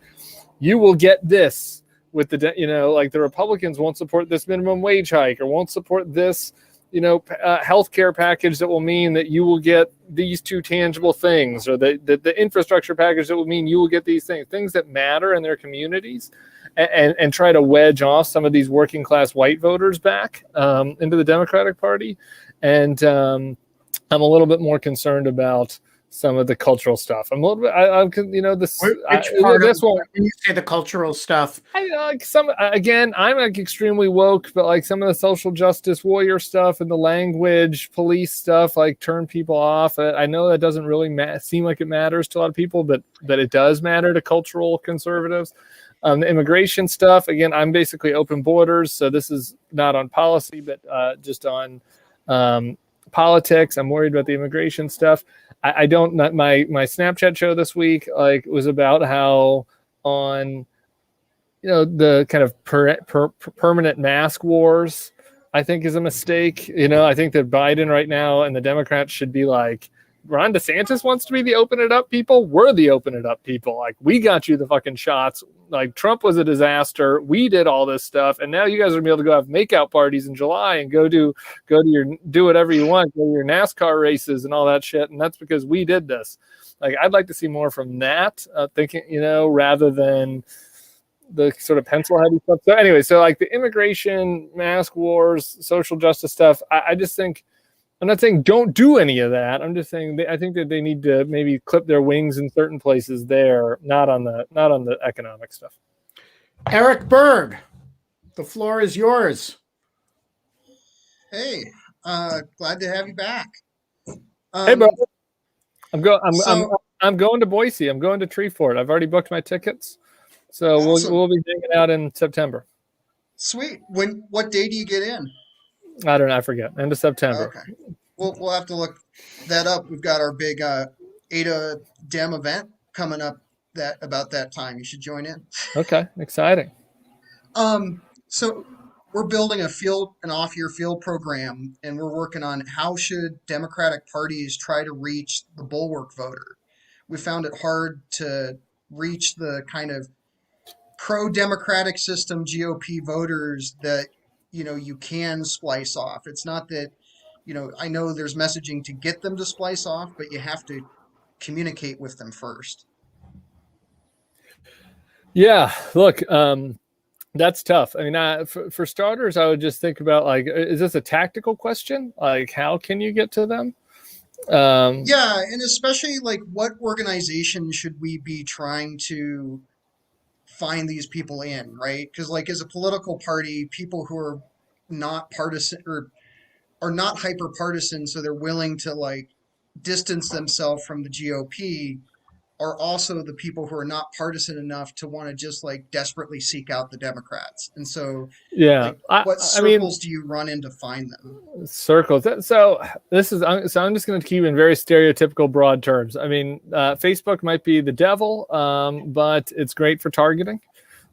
you will get this with the, you know, like the Republicans won't support this minimum wage hike or won't support this, you know, healthcare package that will mean that you will get these two tangible things, or the infrastructure package that will mean you will get these things that matter in their communities. And try to wedge off some of these working class white voters back into the Democratic Party. And I'm a little bit more concerned about some of the cultural stuff. I'm a little bit, you know, this.
When you say the cultural stuff,
I'm like extremely woke, but like some of the social justice warrior stuff and the language police stuff, like turn people off. I know that doesn't really seem like it matters to a lot of people, but it does matter to cultural conservatives. The immigration stuff, again, I'm basically open borders, so this is not on policy, but just on politics. I'm worried about the immigration stuff. My Snapchat show this week was about how on, you know, the kind of permanent mask wars, I think is a mistake. You know, I think that Biden right now and the Democrats should be like, Ron DeSantis wants to be the open it up people. We're the open it up people. Like, we got you the fucking shots. Like, Trump was a disaster. We did all this stuff. And now you guys are gonna be able to go have makeout parties in July and go do whatever you want, go to your NASCAR races and all that shit. And that's because we did this. Like, I'd like to see more from that, thinking, you know, rather than the sort of pencil heavy stuff. So anyway, so like the immigration, mask wars, social justice stuff, I just think, I'm not saying don't do any of that. I'm just saying I think that they need to maybe clip their wings in certain places there, not on the economic stuff.
Eric Berg, the floor is yours.
Hey, glad to have you back.
Hey, bro. I'm going to Boise. I'm going to Treefort. I've already booked my tickets, so awesome. we'll be hanging out in September.
Sweet. What day do you get in?
I don't know. I forget. End of September.
Okay. We'll have to look that up. We've got our big Ada Dem event coming up about that time. You should join in.
Okay. Exciting.
So we're building an off-year field program, and we're working on how should Democratic parties try to reach the Bulwark voter. We found it hard to reach the kind of pro-democratic system GOP voters that, you know, you can splice off. It's not that, you know, I know there's messaging to get them to splice off, but you have to communicate with them first.
Yeah, look, That's tough. I mean, for starters, I would just think about, like, is this a tactical question? Like, how can you get to them?
Yeah, and especially like what organization should we be trying to find these people in, right? Because like as a political party, people who are not partisan or are not hyper partisan, so they're willing to like distance themselves from the GOP, are also the people who are not partisan enough to want to just like desperately seek out the Democrats. And so,
Yeah,
like, what
I mean,
circles do you run in to find them?
circles. So this is, so I'm just going to keep in very stereotypical broad terms. I mean, Facebook might be the devil, but it's great for targeting.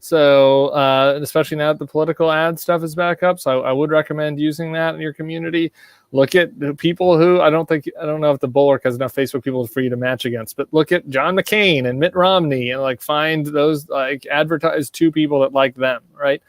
So especially now that the political ad stuff is back up, so I would recommend using that in your community. Look at the people who I don't know if the Bulwark has enough Facebook people for you to match against, but look at John McCain and Mitt Romney and like find those, like advertise to people that like them, right?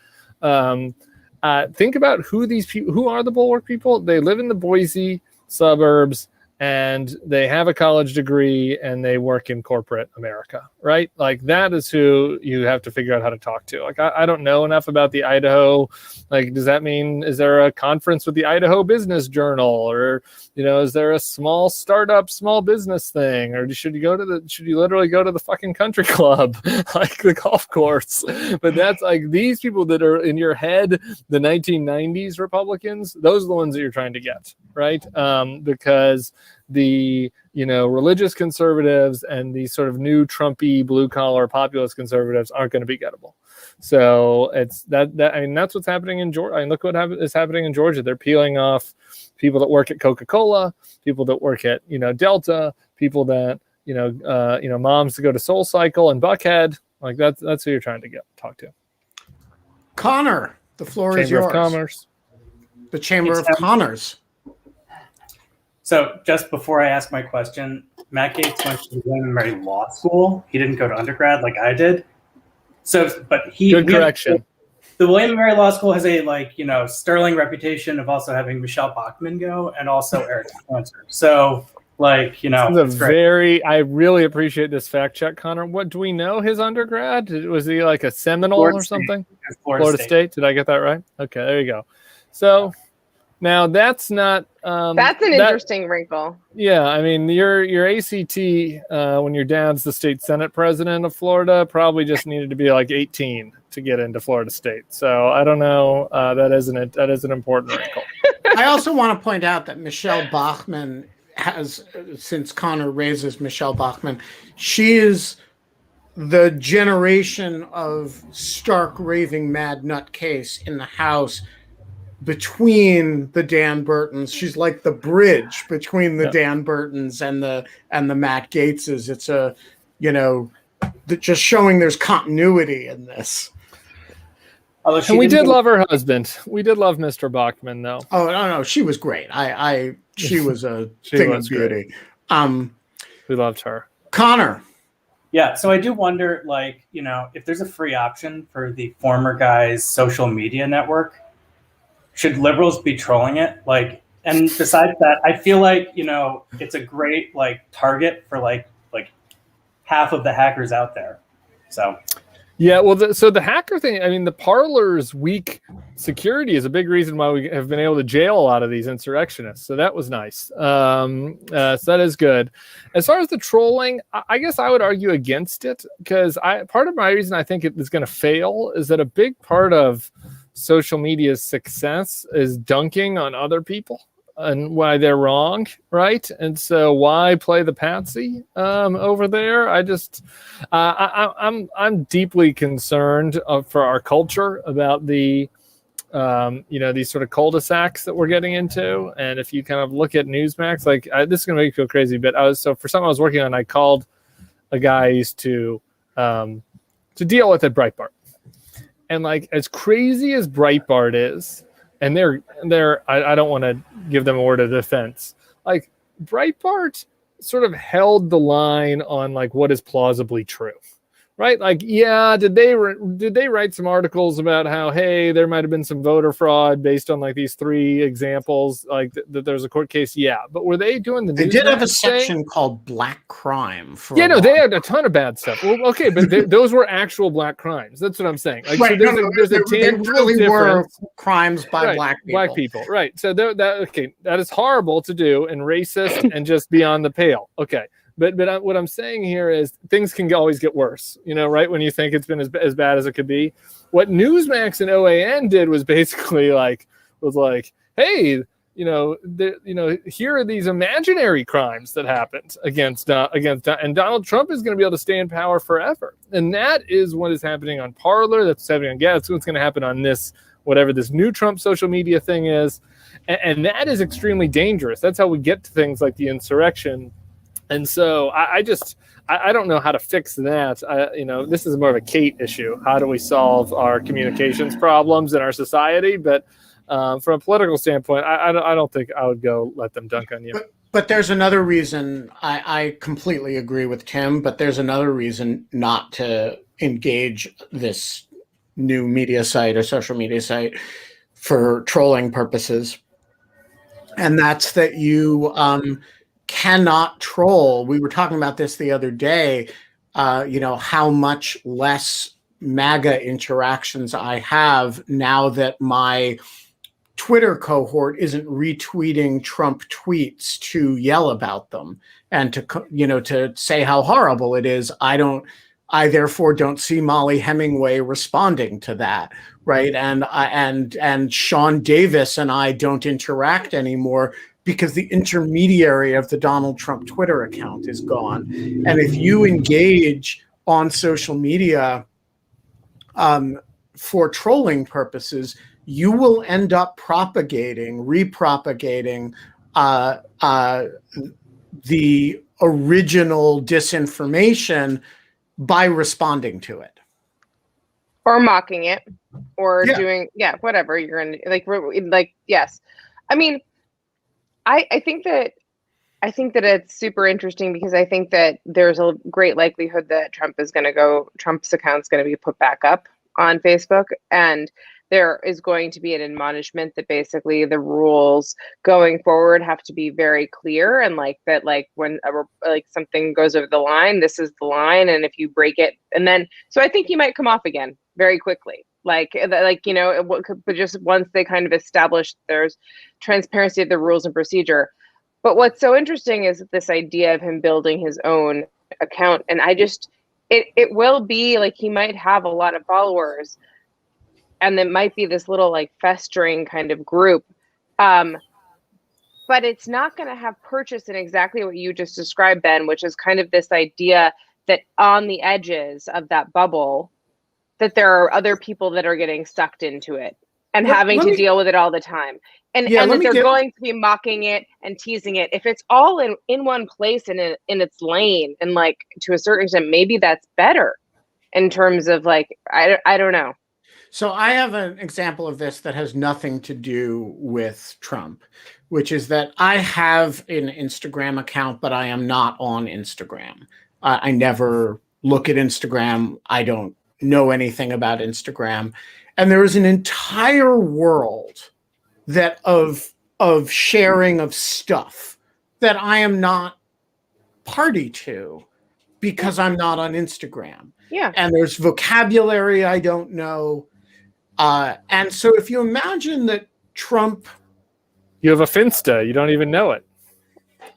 Think about who these people, who are the Bulwark people. They live in the Boise suburbs and they have a college degree and they work in corporate America, right? Like that is who you have to figure out how to talk to. Like I don't know enough about the Idaho. Like, does that mean, is there a conference with the Idaho Business Journal, or, you know, is there a small startup, small business thing, or should you literally go to the fucking country club, like the golf course? But that's like these people that are in your head, the 1990s Republicans, those are the ones that you're trying to get, right? Because the, you know, religious conservatives and the sort of new Trumpy blue collar populist conservatives aren't going to be gettable. So it's that I mean, that's what's happening in Georgia. I mean, look what is happening in Georgia. They're peeling off people that work at Coca-Cola, people that work at, you know, Delta, people that, you know, moms to go to Soul Cycle and Buckhead. Like that's who you're trying to talk to.
Connor, the floor is yours.
Chamber of Commerce.
The Chamber of Commerce.
So just before I ask my question, Matt Gaetz went to William and Mary Law School. He didn't go to undergrad like I did. So, but
good correction.
The William and Mary Law School has a, like, you know, sterling reputation of also having Michelle Bachmann go and also Eric Spencer. So, like, you know,
I really appreciate this fact check, Connor. What do we know his undergrad? Was he like a Seminole or something? Florida State. Did I get that right? Okay, there you go. So now that's not.
That's an interesting wrinkle.
Yeah, I mean, your ACT when your dad's the state Senate president of Florida probably just needed to be like 18 to get into Florida State. So I don't know. That is an important wrinkle.
I also want to point out that Michelle Bachmann has, since Connor raises Michelle Bachmann, she is the generation of stark raving mad nutcase in the House between the Dan Burtons. She's like the bridge between the Dan Burtons and the Matt Gaetzes. It's a, you know, just showing there's continuity in this.
And we did love her husband. We did love Mr. Bachman, though.
Oh no, she was great. She was a thing of beauty.
We loved her.
Connor.
Yeah, so I do wonder, like, you know, if there's a free option for the former guy's social media network, should liberals be trolling it? Like, and besides that, I feel like, you know, it's a great like target for like half of the hackers out there. So.
Yeah, well, so the hacker thing, I mean, the Parler's weak security is a big reason why we have been able to jail a lot of these insurrectionists. So that was nice. So that is good. As far as the trolling, I guess I would argue against it, because part of my reason I think it is going to fail is that a big part of social media's success is dunking on other people and why they're wrong, right? And so why play the patsy over there? I'm deeply concerned for our culture about the these sort of cul-de-sacs that we're getting into. And if you kind of look at Newsmax, like this is gonna make you feel crazy, but for something I was working on, I called a guy I used to deal with at Breitbart. And like, as crazy as Breitbart is, and I don't want to give them a word of defense. Like, Breitbart sort of held the line on like what is plausibly true, right? Like, yeah, did they write some articles about how, hey, there might have been some voter fraud based on like these 3 examples, like that there's a court case? Yeah, but were they doing the?
They did have a section called Black Crime.
Yeah, no, they had a ton of bad stuff. Well, okay, but those were actual black crimes. That's what I'm saying. Like, right, so there's a tangible really difference.
Were crimes by black people.
Black people, right? So that is horrible to do and racist and just beyond the pale. Okay. But what I'm saying here is things can always get worse, right? When you think it's been as bad as it could be. What Newsmax and OAN did was basically was like, hey, here are these imaginary crimes that happened against and Donald Trump is going to be able to stay in power forever. And that is what is happening on Parler. That's happening on Gaetz. What's going to happen on this, whatever this new Trump social media thing is. And that is extremely dangerous. That's how we get to things like the insurrection. And so I don't know how to fix that. This is more of a Kate issue. How do we solve our communications problems in our society? But from a political standpoint, I don't think I would go let them dunk on you.
But there's another reason. I completely agree with Tim, but there's another reason not to engage this new media site or social media site for trolling purposes. And that's that you cannot troll. We were talking about this the other day, how much less MAGA interactions I have now that my Twitter cohort isn't retweeting Trump tweets to yell about them and to say how horrible it is. I therefore don't see Molly Hemingway responding to that, right? And Sean Davis and I don't interact anymore because the intermediary of the Donald Trump Twitter account is gone. And if you engage on social media for trolling purposes, you will end up repropagating the original disinformation by responding to it.
Or mocking it, or doing, whatever you're in, yes. I mean, I think that it's super interesting because I think that there's a great likelihood that Trump's account's going to be put back up on Facebook, and there is going to be an admonishment that basically the rules going forward have to be very clear, and when something goes over the line, this is the line, and if you break it, and then so I think he might come off again very quickly. But just once they kind of establish there's transparency of the rules and procedure. But what's so interesting is this idea of him building his own account. And it will be like he might have a lot of followers and there might be this little festering kind of group. But it's not going to have purchase in exactly what you just described, Ben, which is kind of this idea that on the edges of that bubble, that there are other people that are getting sucked into it and having to deal with it all the time. And that they're going to be mocking it and teasing it. If it's all in one place and in its lane, and to a certain extent, maybe that's better in terms of I don't know.
So I have an example of this that has nothing to do with Trump, which is that I have an Instagram account, but I am not on Instagram. I never look at Instagram. I don't know anything about Instagram. And there is an entire world of sharing of stuff that I am not party to because I'm not on Instagram.
Yeah.
And there's vocabulary I don't know. And so if you imagine that Trump...
You have a Finsta, you don't even know it.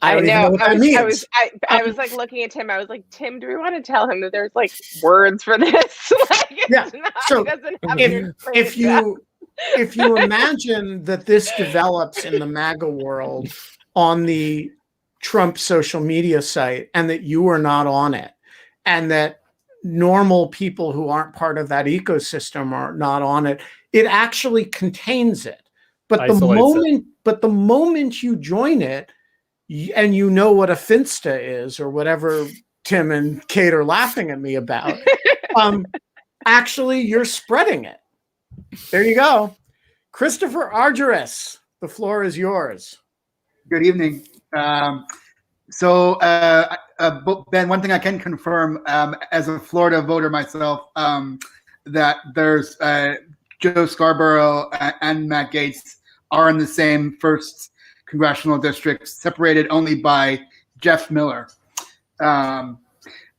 I don't even know what that means.
I was looking at Tim. I was like, Tim, do we want to tell him that there's words for this?
So if you imagine that this develops in the MAGA world on the Trump social media site and that you are not on it, and that normal people who aren't part of that ecosystem are not on it, it actually contains it. But the moment you join it, and you know what a Finsta is or whatever Tim and Kate are laughing at me about, actually you're spreading it. There you go. Christopher Argyris, the floor is yours.
Good evening. So Ben, one thing I can confirm as a Florida voter myself, that there's Joe Scarborough and Matt Gaetz are in the same first congressional district, separated only by Jeff Miller.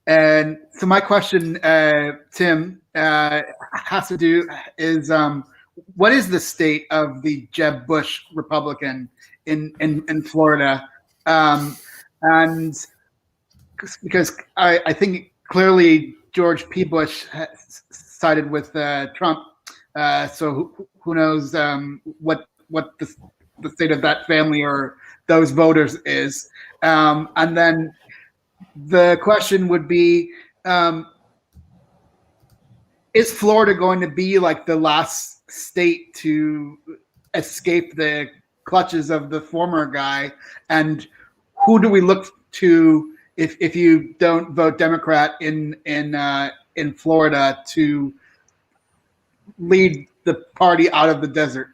And so my question, Tim, has to do is what is the state of the Jeb Bush Republican in Florida? And because I think clearly George P. Bush sided with Trump, so who knows what the state of that family or those voters is. And then the question would be, is Florida going to be like the last state to escape the clutches of the former guy? And who do we look to if you don't vote Democrat in Florida to lead the party out of the desert?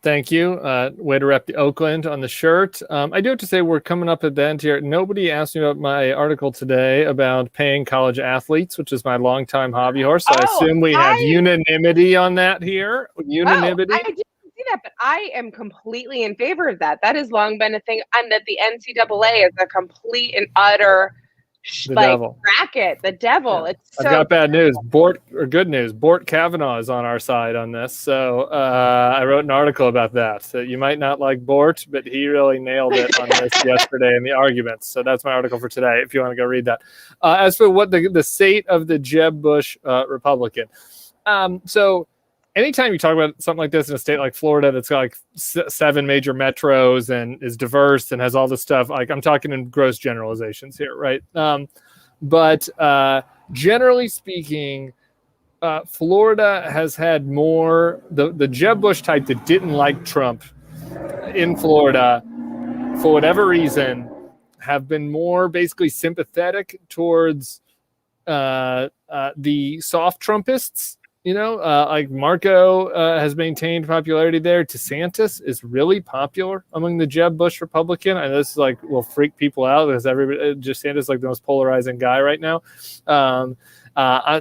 Thank you. Way to rep the Oakland on the shirt. I do have to say we're coming up at the end here. Nobody asked me about my article today about paying college athletes, which is my longtime hobby horse. So I assume we have unanimity on that here. Unanimity.
I didn't see that, but I am completely in favor of that. That has long been a thing, and that the NCAA is a complete and utter
devil.
racket. The devil.
Yeah.
It's so
I've got bad news. Good news. Bort Kavanaugh is on our side on this. So I wrote an article about that. So you might not like Bort, but he really nailed it on this yesterday in the arguments. So that's my article for today, if you want to go read that. As for what the state of the Jeb Bush Republican. So anytime you talk about something like this in a state like Florida that's got like 7 major metros and is diverse and has all this stuff, like I'm talking in gross generalizations here, right? But generally speaking, Florida has had more, the Jeb Bush type that didn't like Trump in Florida, for whatever reason, have been more basically sympathetic towards the soft Trumpists. You know, like Marco has maintained popularity there. DeSantis is really popular among the Jeb Bush Republican. And this is like will freak people out because everybody DeSantis is like the most polarizing guy right now.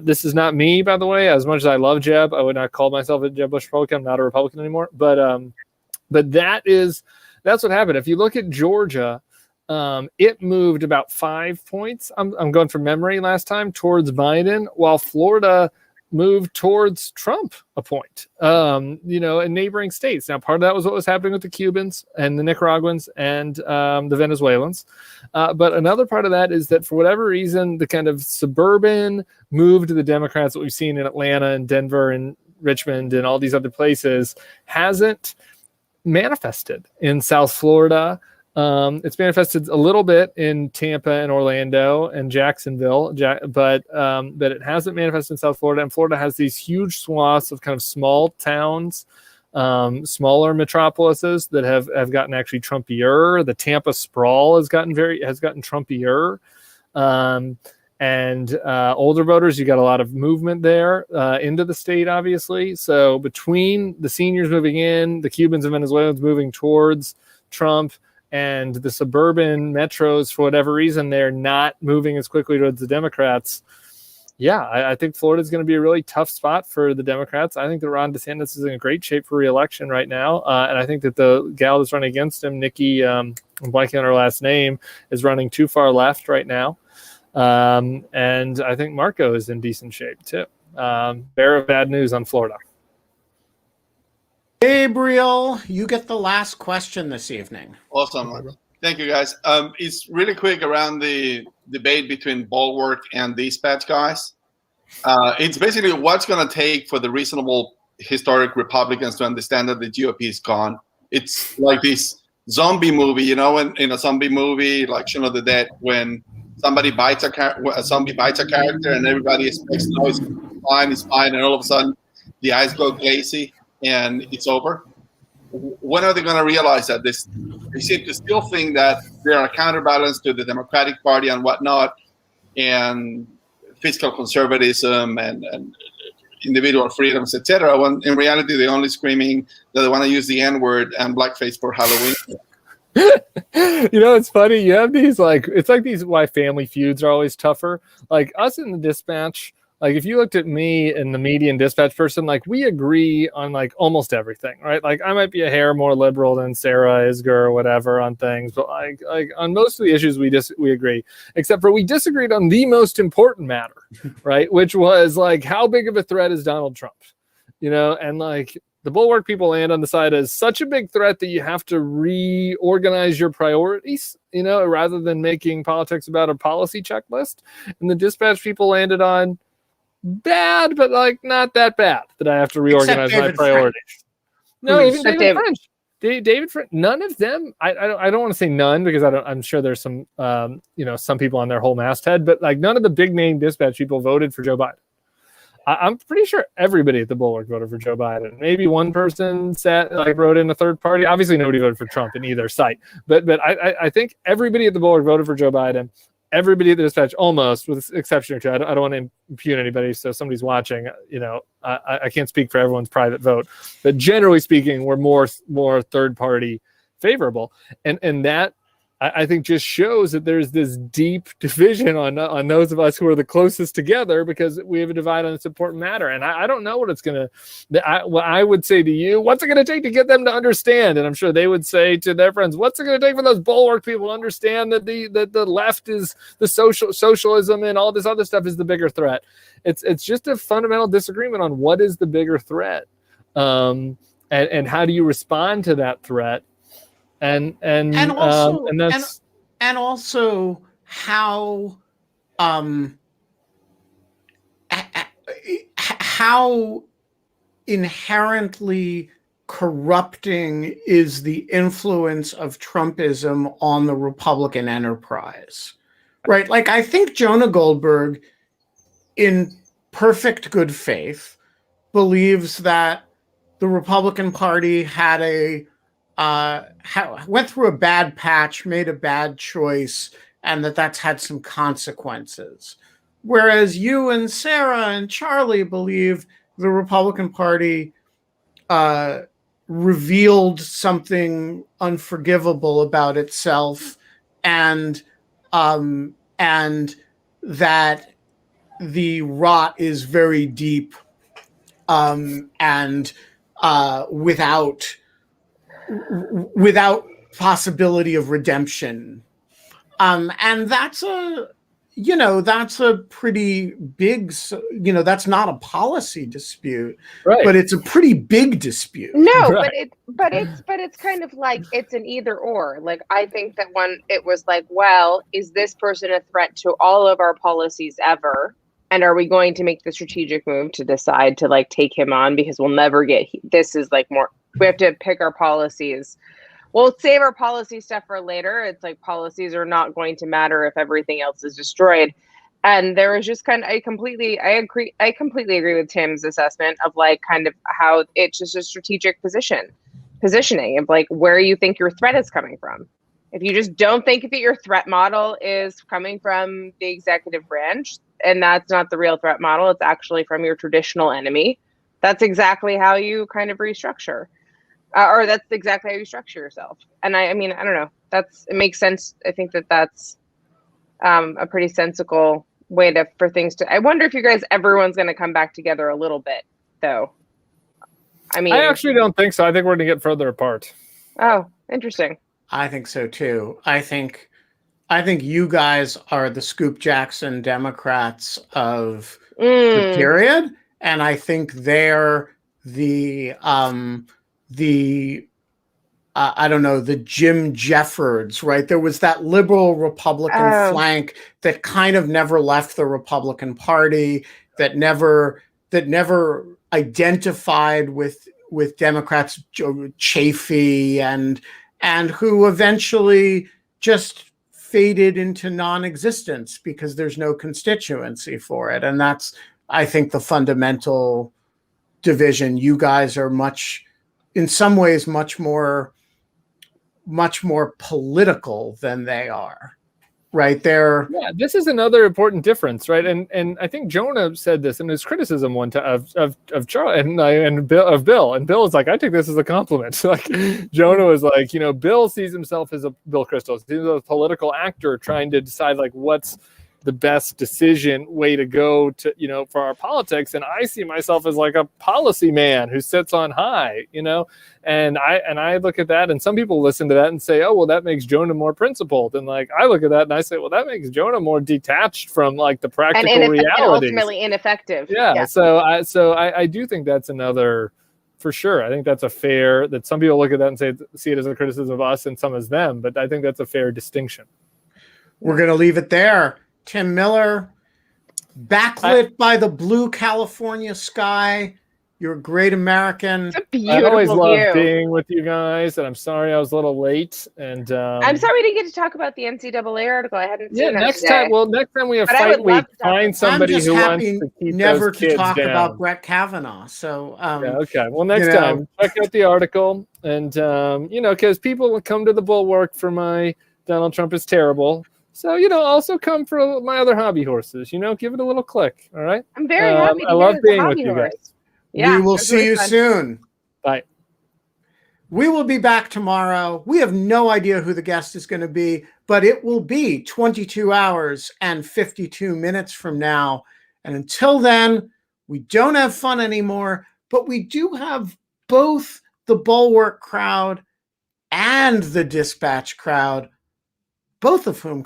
This is not me, by the way. As much as I love Jeb, I would not call myself a Jeb Bush Republican. I'm not a Republican anymore. But that's what happened. If you look at Georgia, it moved about 5 points. I'm going from memory last time towards Biden, while Florida moved towards Trump a point, in neighboring states. Now, part of that was what was happening with the Cubans and the Nicaraguans and the Venezuelans. But another part of that is that for whatever reason, the kind of suburban move to the Democrats that we've seen in Atlanta and Denver and Richmond and all these other places hasn't manifested in South Florida. It's manifested a little bit in Tampa and Orlando and Jacksonville, but it hasn't manifested in South Florida. And Florida has these huge swaths of kind of small towns, smaller metropolises that have gotten actually Trumpier. The Tampa sprawl has gotten Trumpier. And older voters, you got a lot of movement there into the state, obviously. So between the seniors moving in, the Cubans and Venezuelans moving towards Trump, and the suburban metros, for whatever reason, they're not moving as quickly towards the Democrats. Yeah, I think Florida is going to be a really tough spot for the Democrats. I think that Ron DeSantis is in great shape for re-election right now. And I think that the gal that's running against him, Nikki, I'm blanking on her last name, is running too far left right now. And I think Marco is in decent shape too. Bearer of bad news on Florida.
Gabriel, you get the last question this evening.
Awesome. Thank you, guys. It's really quick around the debate between Bulwark and these patch guys. It's basically what's going to take for the reasonable historic Republicans to understand that the GOP is gone. It's like this zombie movie, in a zombie movie like Shaun of the Dead, when somebody bites a zombie bites a character and everybody expects, it's fine, and all of a sudden the eyes go glazy and it's over. When are they going to realize that they seem to still think that there are counterbalance to the Democratic Party and whatnot, and fiscal conservatism and individual freedoms, etc. When in reality they're only screaming that they want to use the N-word and blackface for Halloween.
You know, it's funny. You have these it's like these why family feuds are always tougher. Like us in the dispatch, like if you looked at me and the median dispatch person, like we agree on like almost everything, right? Like I might be a hair more liberal than Sarah Isger or whatever on things, but like on most of the issues we agree, except for we disagreed on the most important matter, right? Which was like how big of a threat is Donald Trump, you know, and like. The Bulwark people land on the side as such a big threat that you have to reorganize your priorities, you know, rather than making politics about a policy checklist. And the dispatch people landed on bad, but like not that bad that I have to reorganize my priorities. No, even David French. David French. None of them. I don't want to say none because I'm sure there's some some people on their whole masthead, but like none of the big name dispatch people voted for Joe Biden. I'm pretty sure everybody at the Bulwark voted for Joe Biden. Maybe one person wrote in a third party. Obviously, nobody voted for Trump in either site. But I think everybody at the Bulwark voted for Joe Biden. Everybody at the dispatch, almost, with an exception or two. I don't want to impugn anybody. So if somebody's watching, you know, I can't speak for everyone's private vote. But generally speaking, we're more third party favorable, and that. I think just shows that there's this deep division on those of us who are the closest together because we have a divide on this important matter. And I don't know what it's going to, I would say to you, what's it going to take to get them to understand? And I'm sure they would say to their friends, what's it going to take for those Bulwark people to understand that the left is the socialism and all this other stuff is the bigger threat. It's just a fundamental disagreement on what is the bigger threat. And how do you respond to that threat? And
also how inherently corrupting is the influence of Trumpism on the Republican enterprise, right? Like I think Jonah Goldberg, in perfect good faith, believes that the Republican Party had went through a bad patch, made a bad choice, and that's had some consequences. Whereas you and Sarah and Charlie believe the Republican Party revealed something unforgivable about itself, and that the rot is very deep, and without possibility of redemption. And that's a pretty big, that's not a policy dispute, right? But it's a pretty big dispute.
No,
right.
but it's kind of like it's an either or. Like I think that it was like, well, is this person a threat to all of our policies ever? And are we going to make the strategic move to decide to like take him on because we'll never get, this is like more, we have to pick our policies. We'll save our policy stuff for later. It's like policies are not going to matter if everything else is destroyed. And there was just I completely agree with Tim's assessment of like kind of how it's just a strategic positioning of like where you think your threat is coming from. If you just don't think that your threat model is coming from the executive branch, and that's not the real threat model, it's actually from your traditional enemy, that's exactly how you kind of restructure. Or that's exactly how you structure yourself. And I mean, I don't know. It makes sense. I think that's a pretty sensible way for things to. I wonder if everyone's going to come back together a little bit, though. I mean,
I actually don't think so. I think we're going to get further apart.
Oh, interesting.
I think so too. I think you guys are the Scoop Jackson Democrats of the period, and I think they're the Jim Jeffords, right? There was that liberal Republican flank that kind of never left the Republican Party, that never identified with Democrats, Chafee, and who eventually just faded into non-existence because there's no constituency for it. And that's, I think, the fundamental division. You guys are in some ways much more political than they are. right?
Yeah, this is another important difference, right? And I think Jonah said this in his criticism one time of Charles and Bill, and Bill is like, I take this as a compliment. Like Jonah was like, Bill sees himself as Bill Kristol, he's a political actor trying to decide like what's the best way to go to, for our politics. And I see myself as like a policy man who sits on high, and I look at that, and some people listen to that and say, oh, well, that makes Jonah more principled. And like, I look at that and I say, well, that makes Jonah more detached from like the practical realities.
And ultimately ineffective.
Yeah. So I do think that's another, for sure. I think that's a fair, that some people look at that and see it as a criticism of us and some as them, but I think that's a fair distinction.
We're going to leave it there. Tim Miller, backlit by the blue California sky. You're a great American.
It's a beautiful
I always love
view.
being with you guys, and I'm sorry I was a little late. And
I'm sorry we didn't get to talk about the NCAA article. I hadn't seen that
next
today.
time. Well, next time we have
But I
Fight
would love
Week,
to talk
find
about
somebody
I'm just
who
happy
wants to keep
never
those
to
kids
talk
down.
about Brett Kavanaugh. So
okay. Well, next time check out the article, and because people will come to the Bulwark for my Donald Trump is terrible. So, also come for my other hobby horses, give it a little click. All right.
I'm very happy to
I
hear
love
it's a
being with
hobby
you
horse.
guys.
Yeah,
we will
it's
see
really
you
fun.
soon.
Bye.
We will be back tomorrow. We have no idea who the guest is going to be, but it will be 22 hours and 52 minutes from now. And until then, we don't have fun anymore, but we do have both the Bulwark crowd and the Dispatch crowd, both of whom